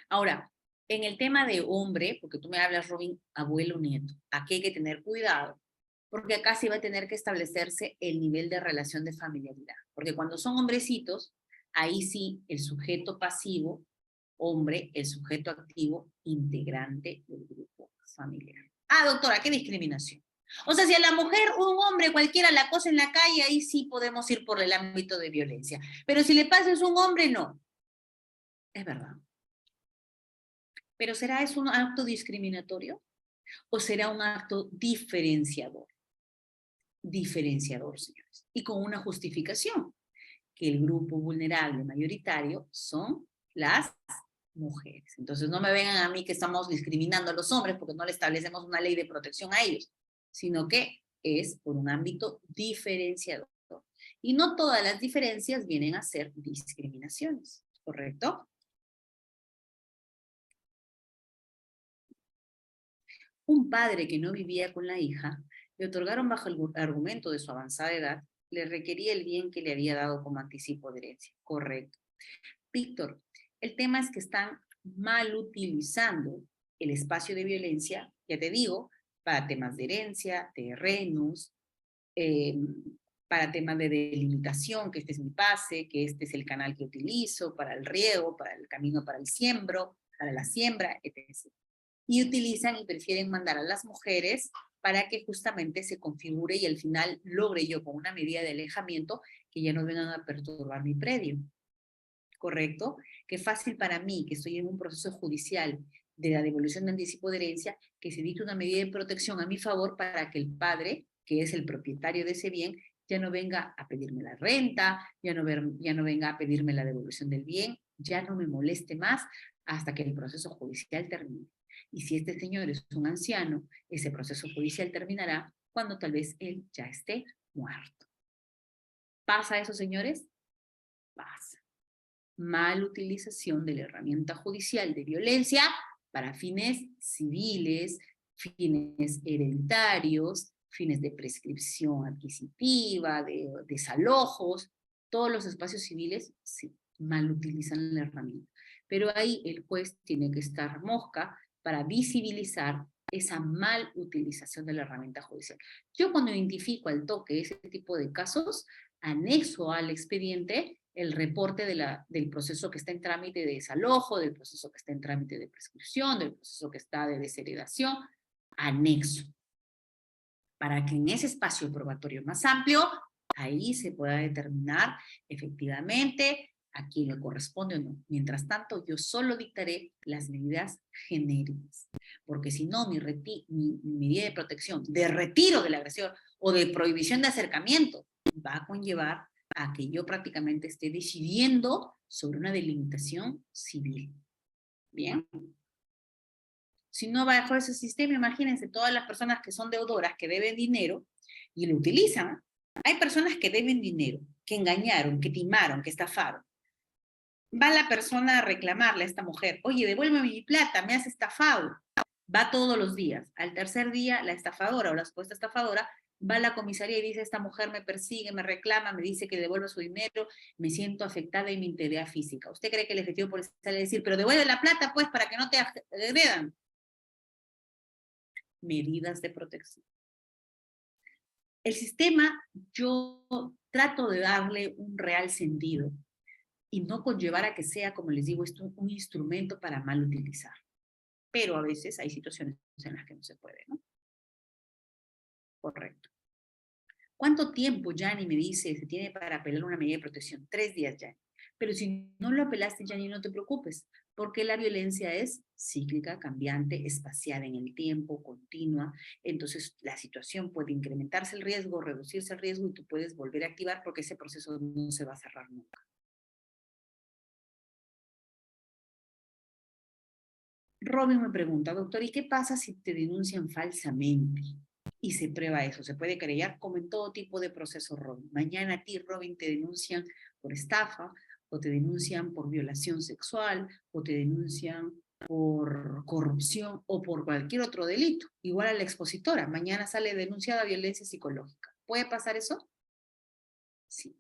Ahora, en el tema de hombre, porque tú me hablas, Robin, abuelo, nieto, aquí hay que tener cuidado, porque acá sí va a tener que establecerse el nivel de relación de familiaridad. Porque cuando son hombrecitos, ahí sí el sujeto pasivo, hombre, el sujeto activo, integrante del grupo familiar. Ah, doctora, qué discriminación. O sea, si a la mujer, un hombre cualquiera la acosa en la calle, ahí sí podemos ir por el ámbito de violencia. Pero si le pasa es un hombre, no. Es verdad. ¿Pero será eso un acto discriminatorio? ¿O será un acto diferenciador? Diferenciador, señores. Y con una justificación, que el grupo vulnerable mayoritario son las mujeres. Entonces no me vengan a mí que estamos discriminando a los hombres porque no le establecemos una ley de protección a ellos, sino que es por un ámbito diferenciador. Y no todas las diferencias vienen a ser discriminaciones, ¿correcto? Un padre que no vivía con la hija, le otorgaron bajo el argumento de su avanzada edad, le requería el bien que le había dado como anticipo de herencia. Correcto. Víctor, el tema es que están mal utilizando el espacio de violencia, ya te digo, para temas de herencia, terrenos, para temas de delimitación, que este es mi pase, que este es el canal que utilizo, para el riego, para el camino para el siembro, para la siembra, etc. Y utilizan y prefieren mandar a las mujeres para que justamente se configure y al final logre yo con una medida de alejamiento que ya no vengan a perturbar mi predio. ¿Correcto? Qué fácil para mí, que estoy en un proceso judicial de la devolución de anticipo de herencia, que se dicte una medida de protección a mi favor para que el padre, que es el propietario de ese bien, ya no venga a pedirme la renta, ya no venga a pedirme la devolución del bien. ya no me moleste más hasta que el proceso judicial termine. Y si este señor es un anciano, ese proceso judicial terminará cuando tal vez él ya esté muerto. ¿Pasa eso, señores? Pasa. Mal utilización de la herramienta judicial de violencia para fines civiles, fines hereditarios, fines de prescripción adquisitiva, de desalojos, todos los espacios civiles sí, mal utilizan la herramienta. Pero ahí el juez tiene que estar mosca para visibilizar esa mal utilización de la herramienta judicial. Yo cuando identifico al toque ese tipo de casos, anexo al expediente el reporte del proceso que está en trámite de desalojo, del proceso que está en trámite de prescripción, del proceso que está de desheredación, anexo. Para que en ese espacio probatorio más amplio, ahí se pueda determinar efectivamente a quién le corresponde o no. Mientras tanto, yo solo dictaré las medidas genéricas. Porque si no, mi medida de protección, de retiro de la agresión o de prohibición de acercamiento, va a conllevar a que yo prácticamente esté decidiendo sobre una delimitación civil. ¿Bien? Si no bajo ese sistema, imagínense todas las personas que son deudoras, que deben dinero y lo utilizan. Hay personas que deben dinero, que engañaron, que timaron, que estafaron. Va la persona a reclamarle a esta mujer, oye, devuélveme mi plata, me has estafado. Va todos los días. Al tercer día, la estafadora o la supuesta estafadora va a la comisaría y dice, esta mujer me persigue, me reclama, me dice que devuelva su dinero, me siento afectada en mi integridad física. ¿Usted cree que el efectivo policial le decir, pero devuelve la plata, pues, para que no te agredan? Medidas de protección. El sistema, yo trato de darle un real sentido y no conllevar a que sea, como les digo, esto un instrumento para mal utilizar. Pero a veces hay situaciones en las que no se puede, ¿no? Correcto. ¿Cuánto tiempo, Yanni, me dice, se tiene para apelar una medida de protección? 3 días, Yanni. Pero si no lo apelaste, Yanni, no te preocupes, porque la violencia es cíclica, cambiante, espaciada en el tiempo, continua. Entonces, la situación puede incrementarse el riesgo, reducirse el riesgo y tú puedes volver a activar porque ese proceso no se va a cerrar nunca. Robin me pregunta, doctor, ¿y qué pasa si te denuncian falsamente? Y se prueba eso, se puede querellar como en todo tipo de proceso, Robin. Mañana a ti, Robin, te denuncian por estafa, o te denuncian por violación sexual, o te denuncian por corrupción, o por cualquier otro delito. Igual a la expositora, mañana sale denunciada violencia psicológica. ¿Puede pasar eso? Sí.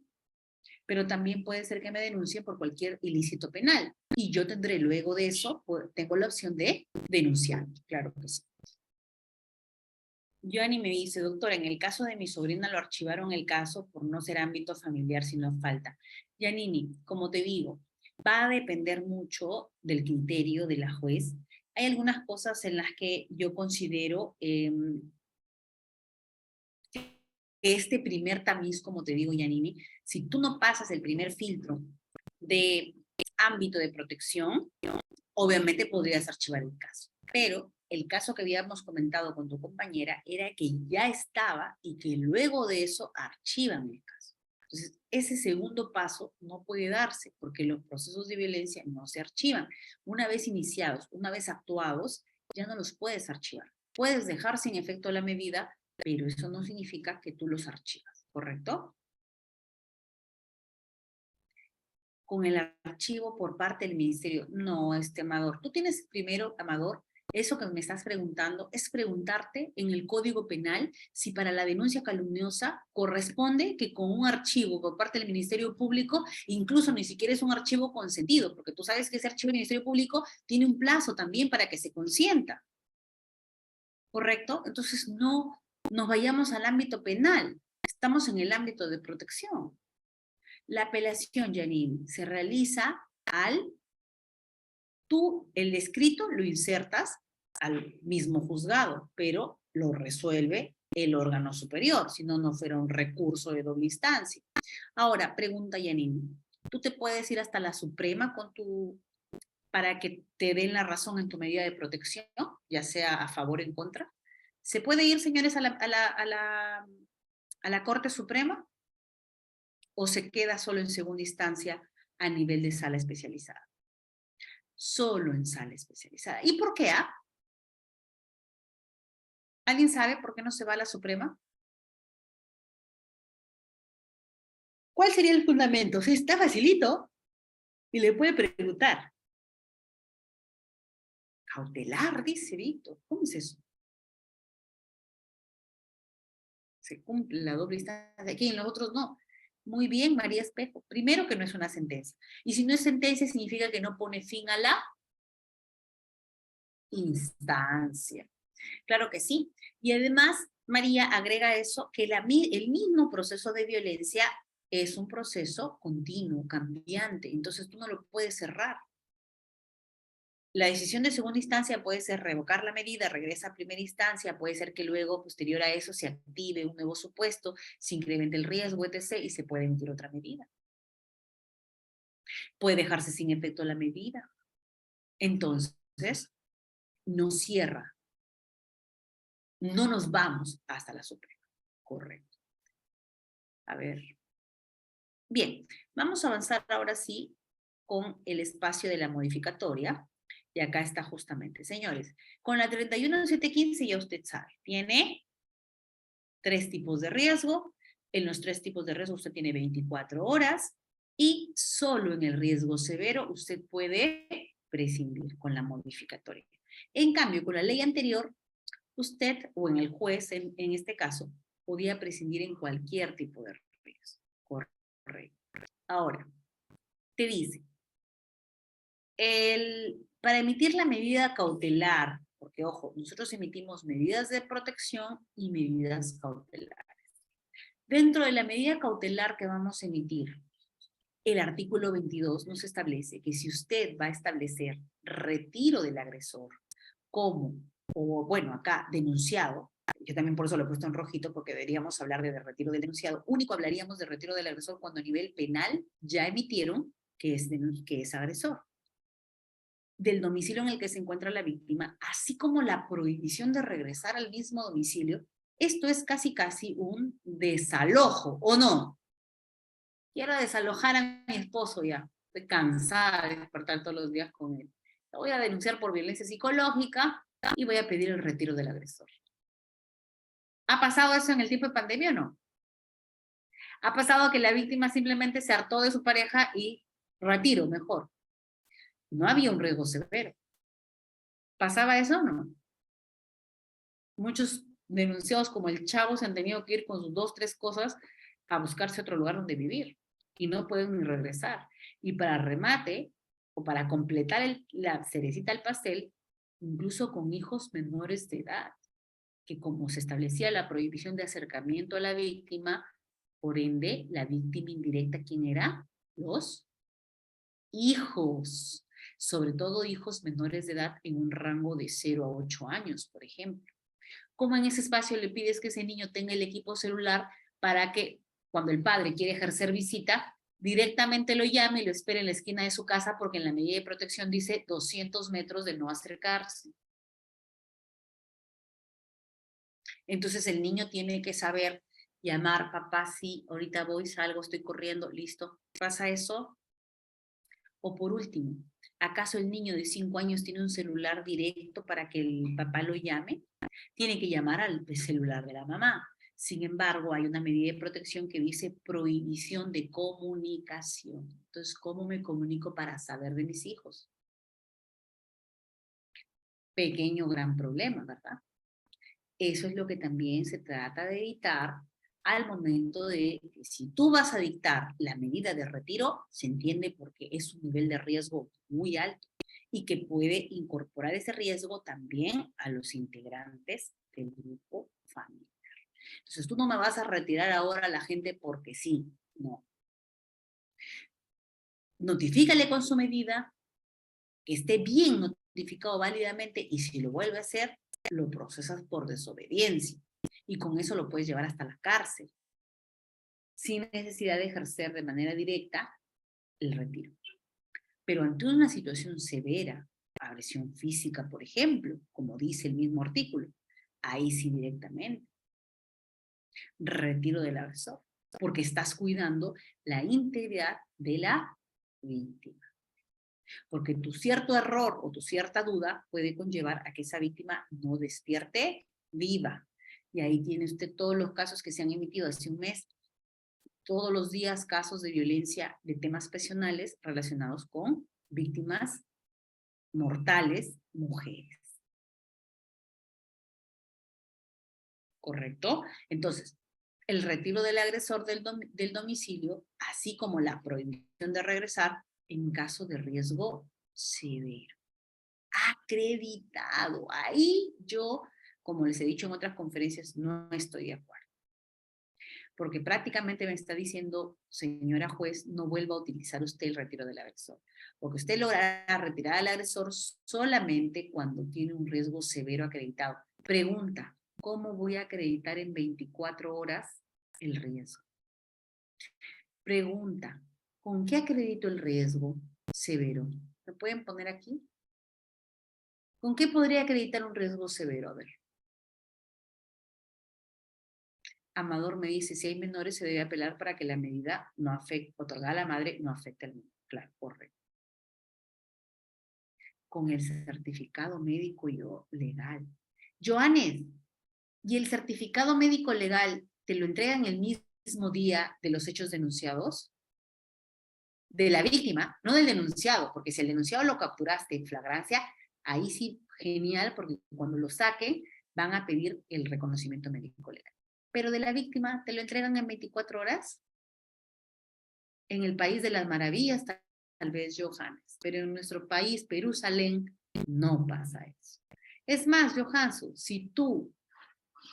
Pero también puede ser que me denuncien por cualquier ilícito penal. Y yo tendré luego de eso, tengo la opción de denunciar. Claro que sí. Joanny me dice, doctora, en el caso de mi sobrina lo archivaron el caso por no ser ámbito familiar, sino falta. Yanini, como te digo, va a depender mucho del criterio de la juez. Hay algunas cosas en las que yo considero este primer tamiz, como te digo, Yanini, si tú no pasas el primer filtro de ámbito de protección, obviamente podrías archivar el caso. Pero el caso que habíamos comentado con tu compañera era que ya estaba y que luego de eso archivan el caso. Entonces, ese segundo paso no puede darse porque los procesos de violencia no se archivan. Una vez iniciados, una vez actuados, ya no los puedes archivar. Puedes dejar sin efecto la medida, pero eso no significa que tú los archivas, ¿correcto? Con el archivo por parte del ministerio. No, Amador. Tú tienes primero, Amador, eso que me estás preguntando, es preguntarte en el Código Penal si para la denuncia calumniosa corresponde que con un archivo por parte del Ministerio Público, incluso ni siquiera es un archivo consentido, porque tú sabes que ese archivo del Ministerio Público tiene un plazo también para que se consienta. ¿Correcto? Entonces no nos vayamos al ámbito penal, estamos en el ámbito de protección. La apelación, Janine, se realiza tú el escrito lo insertas al mismo juzgado, pero lo resuelve el órgano superior, si no, no fuera un recurso de doble instancia. Ahora, pregunta Janine, ¿tú te puedes ir hasta la Suprema para que te den la razón en tu medida de protección, ya sea a favor o en contra? ¿Se puede ir, señores, a la Corte Suprema? ¿O se queda solo en segunda instancia a nivel de sala especializada. Solo en sala especializada. ¿Y por qué? ¿Alguien sabe por qué no se va a la Suprema? ¿Cuál sería el fundamento? O sea, está facilito y le puede preguntar. Cautelar, dice Víctor. ¿Cómo es eso? Se cumple la doble instancia aquí, en los otros no. Muy bien, María Espejo. Primero que no es una sentencia. Y si no es sentencia, significa que no pone fin a la instancia. Claro que sí. Y además, María agrega eso, que el mismo proceso de violencia es un proceso continuo, cambiante. Entonces tú no lo puedes cerrar. La decisión de segunda instancia puede ser revocar la medida, regresa a primera instancia, puede ser que luego, posterior a eso, se active un nuevo supuesto, se incremente el riesgo, etc., y se puede emitir otra medida. Puede dejarse sin efecto la medida. Entonces, no cierra. No nos vamos hasta la Suprema. Correcto. A ver. Bien, vamos a avanzar ahora sí con el espacio de la modificatoria. Y acá está justamente, señores, con la 31715 ya usted sabe, tiene 3 tipos de riesgo. En los 3 tipos de riesgo usted tiene 24 horas y solo en el riesgo severo usted puede prescindir con la modificatoria. En cambio, con la ley anterior, usted o en el juez, en este caso, podía prescindir en cualquier tipo de riesgo. Correcto. Ahora, te dice, para emitir la medida cautelar, porque ojo, nosotros emitimos medidas de protección y medidas cautelares. Dentro de la medida cautelar que vamos a emitir, el artículo 22 nos establece que si usted va a establecer retiro del agresor como, o bueno, acá denunciado, yo también por eso lo he puesto en rojito porque deberíamos hablar de retiro del denunciado, único hablaríamos de retiro del agresor cuando a nivel penal ya emitieron que es agresor, del domicilio en el que se encuentra la víctima, así como la prohibición de regresar al mismo domicilio. Esto es casi un desalojo, ¿o no? Quiero desalojar a mi esposo ya. Estoy cansada de despertar todos los días con él. Lo voy a denunciar por violencia psicológica y voy a pedir el retiro del agresor. ¿Ha pasado eso en el tiempo de pandemia o no? ¿Ha pasado que la víctima simplemente se hartó de su pareja y retiro mejor? No había un riesgo severo. ¿Pasaba eso o no? Muchos denunciados como el Chavo se han tenido que ir con sus 2, 3 cosas a buscarse otro lugar donde vivir y no pueden ni regresar. Y para remate, o para completar la cerecita al pastel, incluso con hijos menores de edad, que como se establecía la prohibición de acercamiento a la víctima, por ende, la víctima indirecta, ¿quién era? Los hijos, sobre todo hijos menores de edad en un rango de 0 a 8 años, por ejemplo. ¿Cómo en ese espacio le pides que ese niño tenga el equipo celular para que cuando el padre quiere ejercer visita, directamente lo llame y lo espere en la esquina de su casa porque en la medida de protección dice 200 metros de no acercarse? Entonces el niño tiene que saber llamar, papá, sí, ahorita voy, salgo, estoy corriendo, listo. ¿Pasa eso? O por último, ¿acaso el niño de 5 años tiene un celular directo para que el papá lo llame? Tiene que llamar al celular de la mamá. Sin embargo, hay una medida de protección que dice prohibición de comunicación. Entonces, ¿cómo me comunico para saber de mis hijos? Pequeño, gran problema, ¿verdad? Eso es lo que también se trata de evitar al momento de que si tú vas a dictar la medida de retiro, se entiende porque es un nivel de riesgo muy alto y que puede incorporar ese riesgo también a los integrantes del grupo familiar. Entonces tú no me vas a retirar ahora a la gente porque sí, no. Notifícale con su medida, que esté bien notificado válidamente y si lo vuelve a hacer, lo procesas por desobediencia y con eso lo puedes llevar hasta la cárcel sin necesidad de ejercer de manera directa el retiro. Pero ante una situación severa, agresión física, por ejemplo, como dice el mismo artículo, ahí sí directamente, retiro del agresor, porque estás cuidando la integridad de la víctima. Porque tu cierto error o tu cierta duda puede conllevar a que esa víctima no despierte viva. Y ahí tiene usted todos los casos que se han emitido hace un mes, todos los días casos de violencia de temas pasionales relacionados con víctimas mortales, mujeres. ¿Correcto? Entonces, el retiro del agresor del domicilio, así como la prohibición de regresar en caso de riesgo severo. Acreditado. Ahí yo, como les he dicho en otras conferencias, no estoy de acuerdo. Porque prácticamente me está diciendo, señora juez, no vuelva a utilizar usted el retiro del agresor. Porque usted logrará retirar al agresor solamente cuando tiene un riesgo severo acreditado. Pregunta, ¿cómo voy a acreditar en 24 horas el riesgo? Pregunta, ¿con qué acredito el riesgo severo? ¿Me pueden poner aquí? ¿Con qué podría acreditar un riesgo severo? A ver. Amador me dice, si hay menores se debe apelar para que la medida no afecte, otorgada a la madre no afecte al menor. Claro, correcto. Con el certificado médico legal. Joanes, ¿y el certificado médico legal te lo entregan el mismo día de los hechos denunciados? De la víctima, no del denunciado, porque si el denunciado lo capturaste en flagrancia, ahí sí, genial, porque cuando lo saquen van a pedir el reconocimiento médico legal. Pero de la víctima, ¿te lo entregan en 24 horas? En el país de las maravillas, tal vez Johannes, pero en nuestro país, Jerusalén, no pasa eso. Es más, Johansu, si tú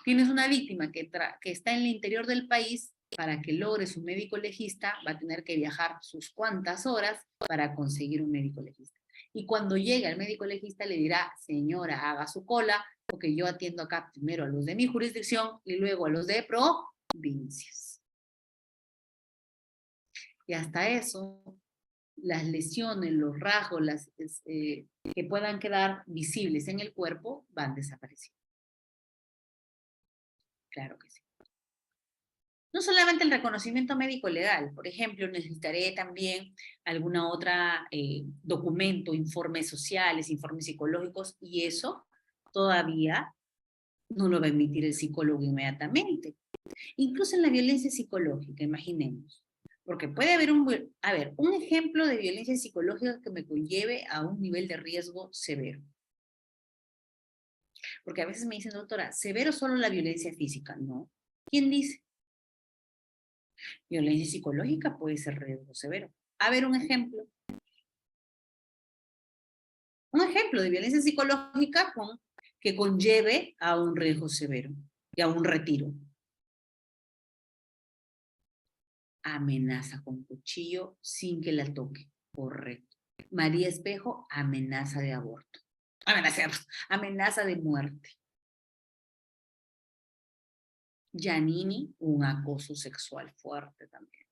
tienes una víctima que está en el interior del país, para que logre su médico legista, va a tener que viajar sus cuantas horas para conseguir un médico legista. Y cuando llega el médico legista le dirá, señora, haga su cola, porque yo atiendo acá primero a los de mi jurisdicción y luego a los de provincias. Y hasta eso, las lesiones, los rasgos que puedan quedar visibles en el cuerpo van desapareciendo. Claro que sí. No solamente el reconocimiento médico legal, por ejemplo, necesitaré también alguna otra documento, informes sociales, informes psicológicos, y eso todavía no lo va a emitir el psicólogo inmediatamente. Incluso en la violencia psicológica, imaginemos. Porque puede haber un ejemplo de violencia psicológica que me conlleve a un nivel de riesgo severo. Porque a veces me dicen, doctora, ¿severo solo la violencia física? No. ¿Quién dice? Violencia psicológica puede ser riesgo severo. A ver, un ejemplo. Un ejemplo de violencia psicológica que conlleve a un riesgo severo y a un retiro. Amenaza con cuchillo sin que la toque. Correcto. María Espejo, amenaza de aborto. Amenaza de muerte. Giannini, un acoso sexual fuerte también.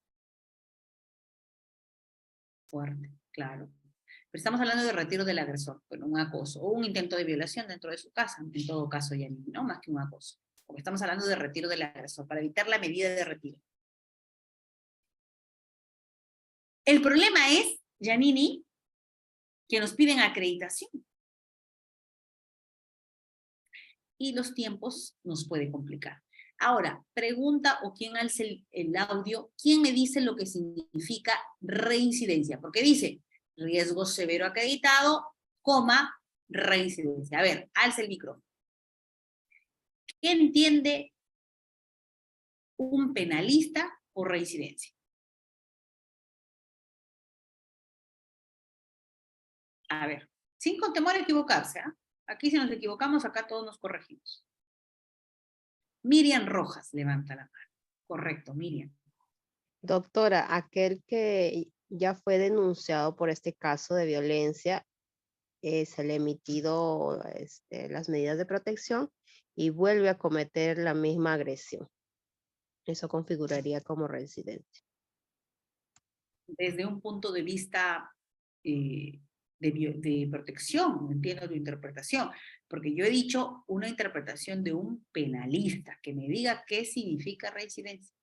Fuerte, claro. Pero estamos hablando de retiro del agresor, bueno, un acoso o un intento de violación dentro de su casa, en todo caso, Giannini, ¿no? Más que un acoso. Porque estamos hablando de retiro del agresor, para evitar la medida de retiro. El problema es, Giannini, que nos piden acreditación. Y los tiempos nos puede complicar. Ahora, pregunta o quien alce el audio, ¿quién me dice lo que significa reincidencia? Porque dice, riesgo severo acreditado, coma, reincidencia. A ver, alce el micrófono. ¿Qué entiende un penalista por reincidencia? A ver, sin temor a equivocarse, ¿eh? Aquí si nos equivocamos, acá todos nos corregimos. Miriam Rojas levanta la mano. Correcto, Miriam. Doctora, aquel que ya fue denunciado por este caso de violencia, se le ha emitido las medidas de protección y vuelve a cometer la misma agresión. Eso configuraría como reincidencia. Desde un punto de vista de protección, entiendo tu interpretación, porque yo he dicho una interpretación de un penalista, que me diga qué significa reincidencia.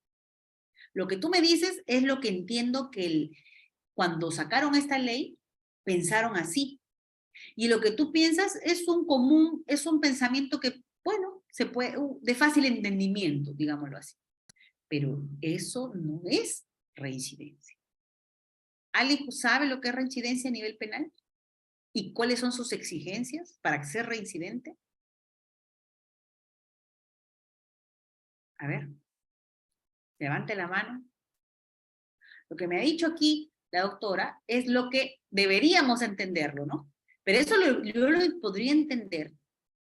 Lo que tú me dices es lo que entiendo que cuando sacaron esta ley, pensaron así. Y lo que tú piensas es un pensamiento que, bueno, se puede, de fácil entendimiento, digámoslo así. Pero eso no es reincidencia. ¿Alguien sabe lo que es reincidencia a nivel penal? ¿Y cuáles son sus exigencias para ser reincidente? A ver, levante la mano. Lo que me ha dicho aquí la doctora es lo que deberíamos entenderlo, ¿no? Pero eso yo lo podría entender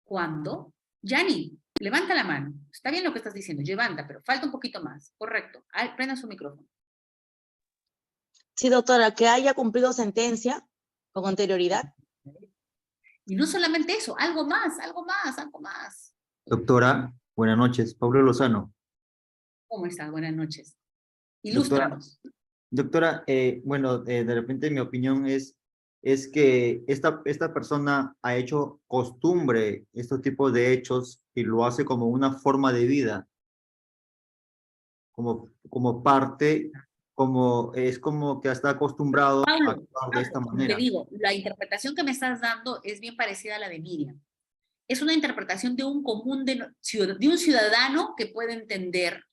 cuando, Yani, levanta la mano. Está bien lo que estás diciendo, levanta, pero falta un poquito más. Correcto. Prenda su micrófono. Sí, doctora, que haya cumplido sentencia con anterioridad. Y no solamente eso, algo más, algo más, algo más. Doctora, buenas noches. Pablo Lozano. ¿Cómo estás? Buenas noches. Ilústranos. Doctora, bueno, de repente mi opinión es que esta persona ha hecho costumbre estos tipos de hechos y lo hace como una forma de vida, como parte, es como que está acostumbrado Pablo, a actuar de esta manera. te digo, la interpretación que me estás dando es bien parecida a la de Miriam. Es una interpretación de un un ciudadano que puede entender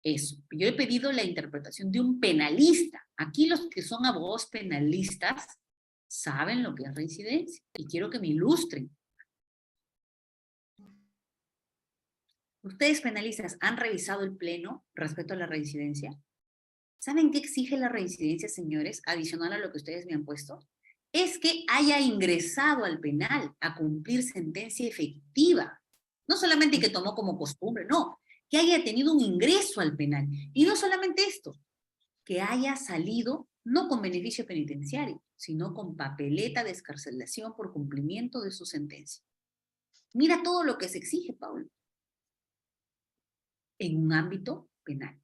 eso. Yo he pedido la interpretación de un penalista. Aquí los que son abogados penalistas saben lo que es reincidencia y quiero que me ilustren. ¿Ustedes penalistas han revisado el pleno respecto a la reincidencia? ¿Saben qué exige la reincidencia, señores, adicional a lo que ustedes me han puesto? Es que haya ingresado al penal a cumplir sentencia efectiva. No solamente que tomó como costumbre, no, que haya tenido un ingreso al penal. Y no solamente esto, que haya salido no con beneficio penitenciario, sino con papeleta de excarcelación por cumplimiento de su sentencia. Mira todo lo que se exige, Pablo, en un ámbito penal.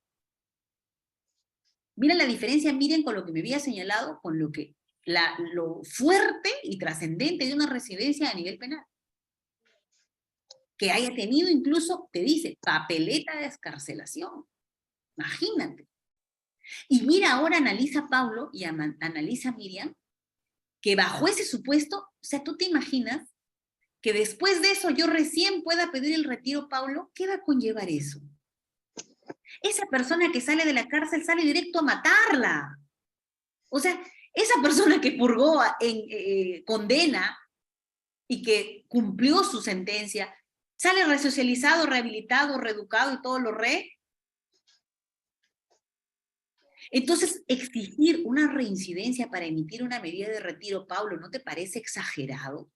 Mira la diferencia, miren, con lo que me había señalado, con lo fuerte y trascendente de una residencia a nivel penal. Que haya tenido incluso, te dice, papeleta de excarcelación. Imagínate. Y mira, ahora analiza Pablo y analiza Miriam, que bajo ese supuesto, o sea, ¿tú te imaginas que después de eso yo recién pueda pedir el retiro, Pablo? ¿Qué va a conllevar eso? Esa persona que sale de la cárcel sale directo a matarla. O sea, esa persona que purgó en condena y que cumplió su sentencia, sale resocializado, rehabilitado, reeducado y todo lo re. Entonces, exigir una reincidencia para emitir una medida de retiro, Pablo, ¿no te parece exagerado?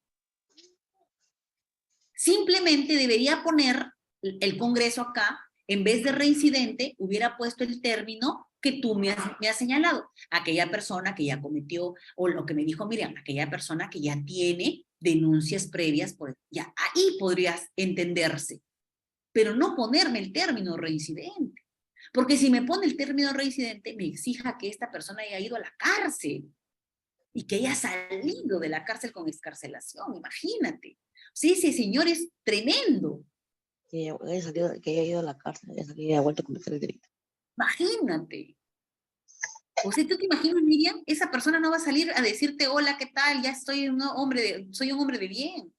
Simplemente debería poner el Congreso acá, en vez de reincidente, hubiera puesto el término que tú me has señalado. Aquella persona que ya cometió, o lo que me dijo Miriam, aquella persona que ya tiene denuncias previas, ya ahí podrías entenderse. Pero no ponerme el término reincidente. Porque si me pone el término reincidente, me exija que esta persona haya ido a la cárcel y que haya salido de la cárcel con excarcelación, imagínate. Sí, ese señor es tremendo. Que haya ido a la cárcel, que haya vuelto a cometer el delito. Imagínate. O sea, ¿tú te imaginas, Miriam? Esa persona no va a salir a decirte, hola, ¿qué tal? Ya soy un hombre de bien.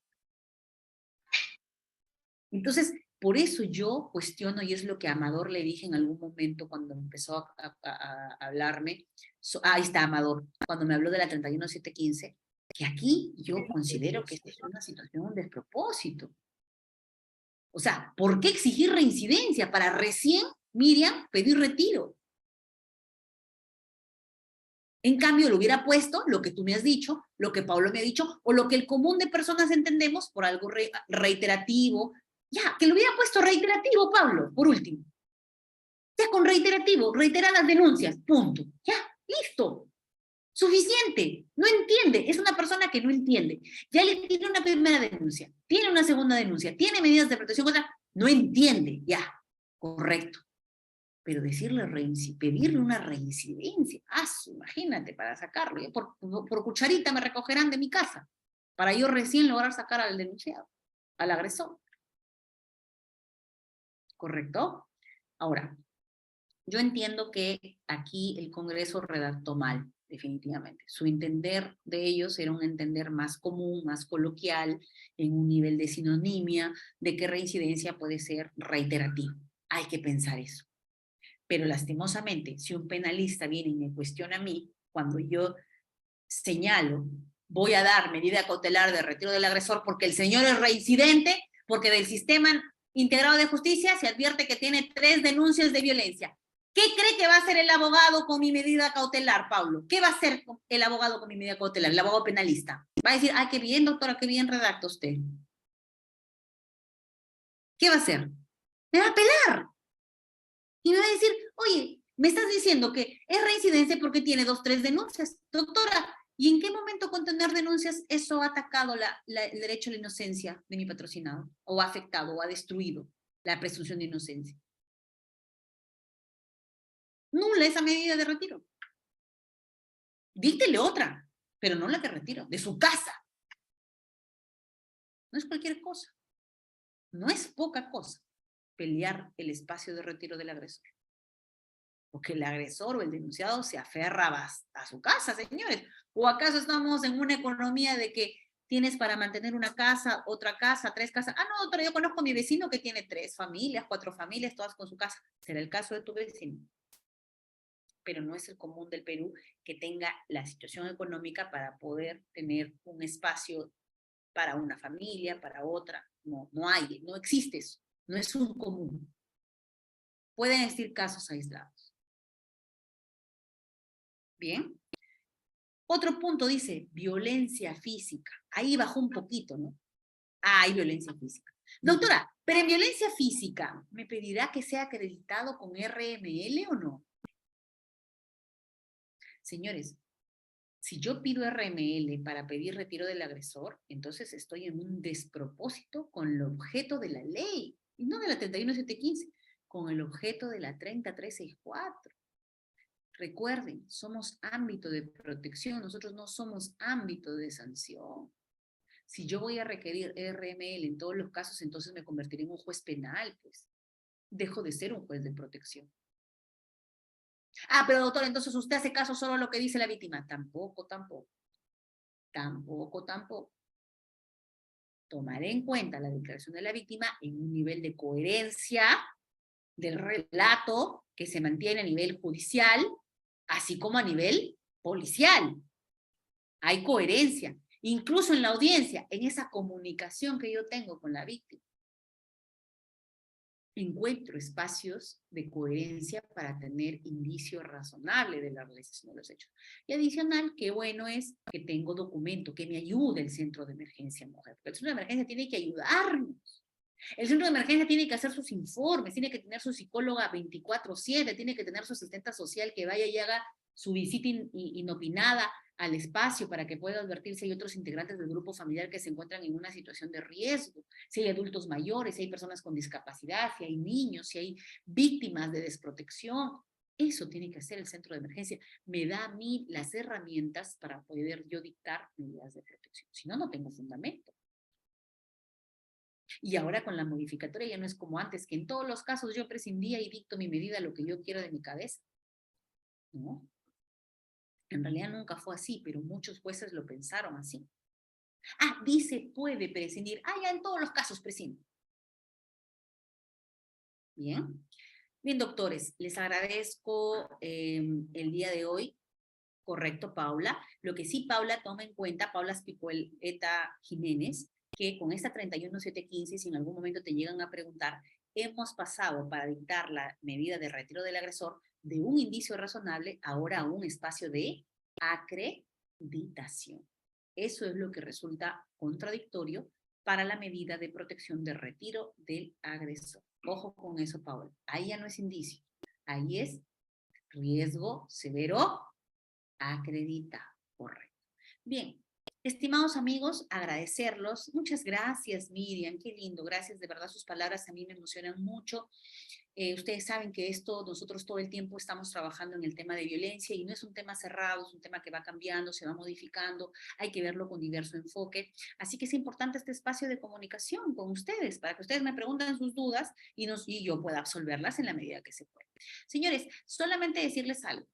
Entonces, por eso yo cuestiono, y es lo que a Amador le dije en algún momento cuando empezó a hablarme, ahí está Amador, cuando me habló de la 31715, que aquí yo considero que esta es una situación, un despropósito. O sea, ¿por qué exigir reincidencia para recién, Miriam, pedir retiro? En cambio, lo hubiera puesto lo que tú me has dicho, lo que Pablo me ha dicho, o lo que el común de personas entendemos por algo reiterativo. Ya, que lo hubiera puesto reiterativo, Pablo, por último. Ya con reiterativo, reitera las denuncias, punto. Ya, listo. Suficiente. No entiende. Es una persona que no entiende. Ya le tiene una primera denuncia, tiene una segunda denuncia, tiene medidas de protección contra... No entiende. Ya, correcto. Pero pedirle una reincidencia, imagínate, para sacarlo. Por cucharita me recogerán de mi casa, para yo recién lograr sacar al denunciado, al agresor. ¿Correcto? Ahora, yo entiendo que aquí el Congreso redactó mal definitivamente. Su entender de ellos era un entender más común, más coloquial, en un nivel de sinonimia, de que reincidencia puede ser reiterativo. Hay que pensar eso. Pero lastimosamente, si un penalista viene y me cuestiona a mí, cuando yo señalo, voy a dar medida cautelar de retiro del agresor porque el señor es reincidente, porque del sistema integrado de justicia se advierte que tiene 3 denuncias de violencia. ¿Qué cree que va a hacer el abogado con mi medida cautelar, Pablo? ¿Qué va a hacer el abogado con mi medida cautelar, el abogado penalista? Va a decir, qué bien, doctora, qué bien redacta usted. ¿Qué va a hacer? Me va a apelar. Y me va a decir, oye, me estás diciendo que es reincidencia porque tiene 2, 3 denuncias. Doctora, ¿y en qué momento con tener denuncias eso ha atacado el derecho a la inocencia de mi patrocinado? ¿O ha afectado o ha destruido la presunción de inocencia? Nula esa medida de retiro. Díctele otra, pero no la de retiro, de su casa. No es cualquier cosa. No es poca cosa pelear el espacio de retiro del agresor. Porque el agresor o el denunciado se aferra a su casa, señores. ¿O acaso estamos en una economía de que tienes para mantener una casa, otra casa, 3 casas? No, doctora, yo conozco a mi vecino que tiene 3 familias, 4 familias, todas con su casa. Será el caso de tu vecino. Pero no es el común del Perú que tenga la situación económica para poder tener un espacio para una familia, para otra. No hay, no existe eso. No es un común. Pueden existir casos aislados. Bien. Otro punto dice, violencia física. Ahí bajó un poquito, ¿no? Hay violencia física. Doctora, pero en violencia física, ¿me pedirá que sea acreditado con RML o no? Señores, si yo pido RML para pedir retiro del agresor, entonces estoy en un despropósito con el objeto de la ley, y no de la 31715, con el objeto de la 30364. Recuerden, somos ámbito de protección, nosotros no somos ámbito de sanción. Si yo voy a requerir RML en todos los casos, entonces me convertiré en un juez penal, pues. Dejo de ser un juez de protección. Pero doctor, entonces usted hace caso solo a lo que dice la víctima. Tampoco. Tomaré en cuenta la declaración de la víctima en un nivel de coherencia del relato que se mantiene a nivel judicial, así como a nivel policial. Hay coherencia, incluso en la audiencia, en esa comunicación que yo tengo con la víctima. Encuentro espacios de coherencia para tener indicio razonable de la realización de los hechos. Y adicional, qué bueno es que tengo documento, que me ayude el centro de emergencia mujer. Porque el centro de emergencia tiene que ayudarnos. El centro de emergencia tiene que hacer sus informes, tiene que tener su psicóloga 24/7, tiene que tener su asistente social que vaya y haga su visita inopinada al espacio para que pueda advertir si hay otros integrantes del grupo familiar que se encuentran en una situación de riesgo, si hay adultos mayores, si hay personas con discapacidad, si hay niños, si hay víctimas de desprotección. Eso tiene que hacer el centro de emergencia. Me da a mí las herramientas para poder yo dictar medidas de protección. Si no, no tengo fundamento. Y ahora con la modificatoria ya no es como antes, que en todos los casos yo prescindía y dicto mi medida lo que yo quiero de mi cabeza. No. En realidad nunca fue así, pero muchos jueces lo pensaron así. Dice puede prescindir. Ya en todos los casos prescinde. Bien. Bien, doctores, les agradezco el día de hoy. Correcto, Paula. Lo que sí, Paula, toma en cuenta, Paula Spicueleta Jiménez, que con esta 31715, si en algún momento te llegan a preguntar, hemos pasado para dictar la medida de retiro del agresor de un indicio razonable ahora a un espacio de acreditación. Eso es lo que resulta contradictorio para la medida de protección de retiro del agresor. Ojo con eso, Paula. Ahí ya no es indicio. Ahí es riesgo severo acreditado. Correcto. Bien. Estimados amigos, agradecerlos. Muchas gracias, Miriam, qué lindo. Gracias, de verdad, sus palabras a mí me emocionan mucho. Ustedes saben que nosotros todo el tiempo estamos trabajando en el tema de violencia y no es un tema cerrado, es un tema que va cambiando, se va modificando, hay que verlo con diverso enfoque. Así que es importante este espacio de comunicación con ustedes, para que ustedes me pregunten sus dudas y yo pueda absolverlas en la medida que se pueda. Señores, solamente decirles algo.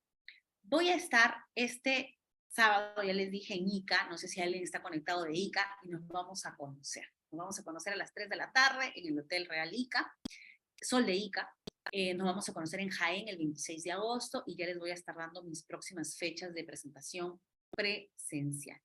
Voy a estar este sábado, ya les dije, en Ica, no sé si alguien está conectado de Ica, y nos vamos a conocer. Nos vamos a conocer a las 3 de la tarde en el Hotel Real Ica, Sol de Ica. Nos vamos a conocer en Jaén el 26 de agosto y ya les voy a estar dando mis próximas fechas de presentación presencial.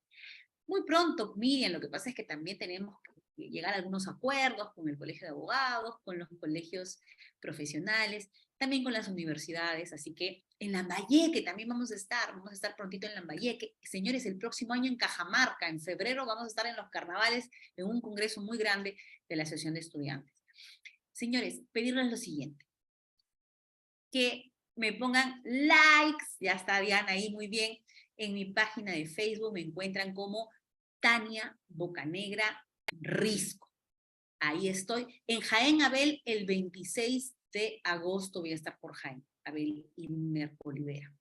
Muy pronto, Miriam, lo que pasa es que también tenemos que llegar a algunos acuerdos con el Colegio de Abogados, con los colegios profesionales, también con las universidades, así que en Lambayeque también vamos a estar prontito en Lambayeque. Señores, el próximo año en Cajamarca, en febrero, vamos a estar en los carnavales, en un congreso muy grande de la Asociación de Estudiantes. Señores, pedirles lo siguiente, que me pongan likes, ya está Diana ahí muy bien, en mi página de Facebook me encuentran como Tania Bocanegra Risco. Ahí estoy. En Jaén, Abel, el 26 de agosto voy a estar por Jaén, Abel Inmer Olivera.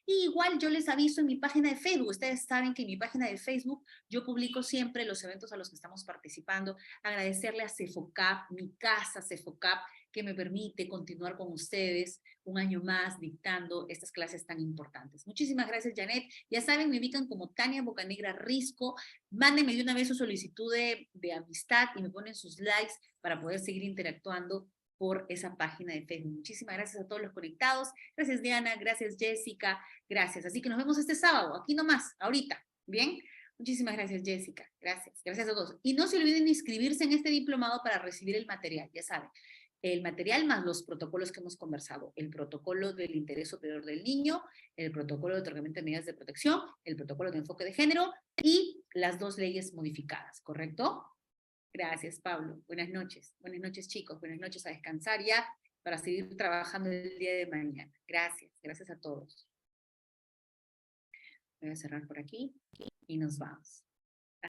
Y igual yo les aviso en mi página de Facebook. Ustedes saben que en mi página de Facebook yo publico siempre los eventos a los que estamos participando. Agradecerle a Cefocap, mi casa Cefocap, que me permite continuar con ustedes un año más dictando estas clases tan importantes. Muchísimas gracias, Janet. Ya saben, me ubican como Tania Bocanegra Risco. Mándenme de una vez su solicitud de amistad y me ponen sus likes para poder seguir interactuando por esa página de Facebook. Muchísimas gracias a todos los conectados. Gracias, Diana. Gracias, Jessica. Gracias. Así que nos vemos este sábado, aquí nomás, ahorita. ¿Bien? Muchísimas gracias, Jessica. Gracias. Gracias a todos. Y no se olviden de inscribirse en este diplomado para recibir el material, ya saben. El material más los protocolos que hemos conversado. El protocolo del interés superior del niño, el protocolo de otorgamiento de medidas de protección, el protocolo de enfoque de género y las 2 leyes modificadas, ¿correcto? Gracias, Pablo. Buenas noches. Buenas noches, chicos. Buenas noches, a descansar ya para seguir trabajando el día de mañana. Gracias. Gracias a todos. Voy a cerrar por aquí y nos vamos.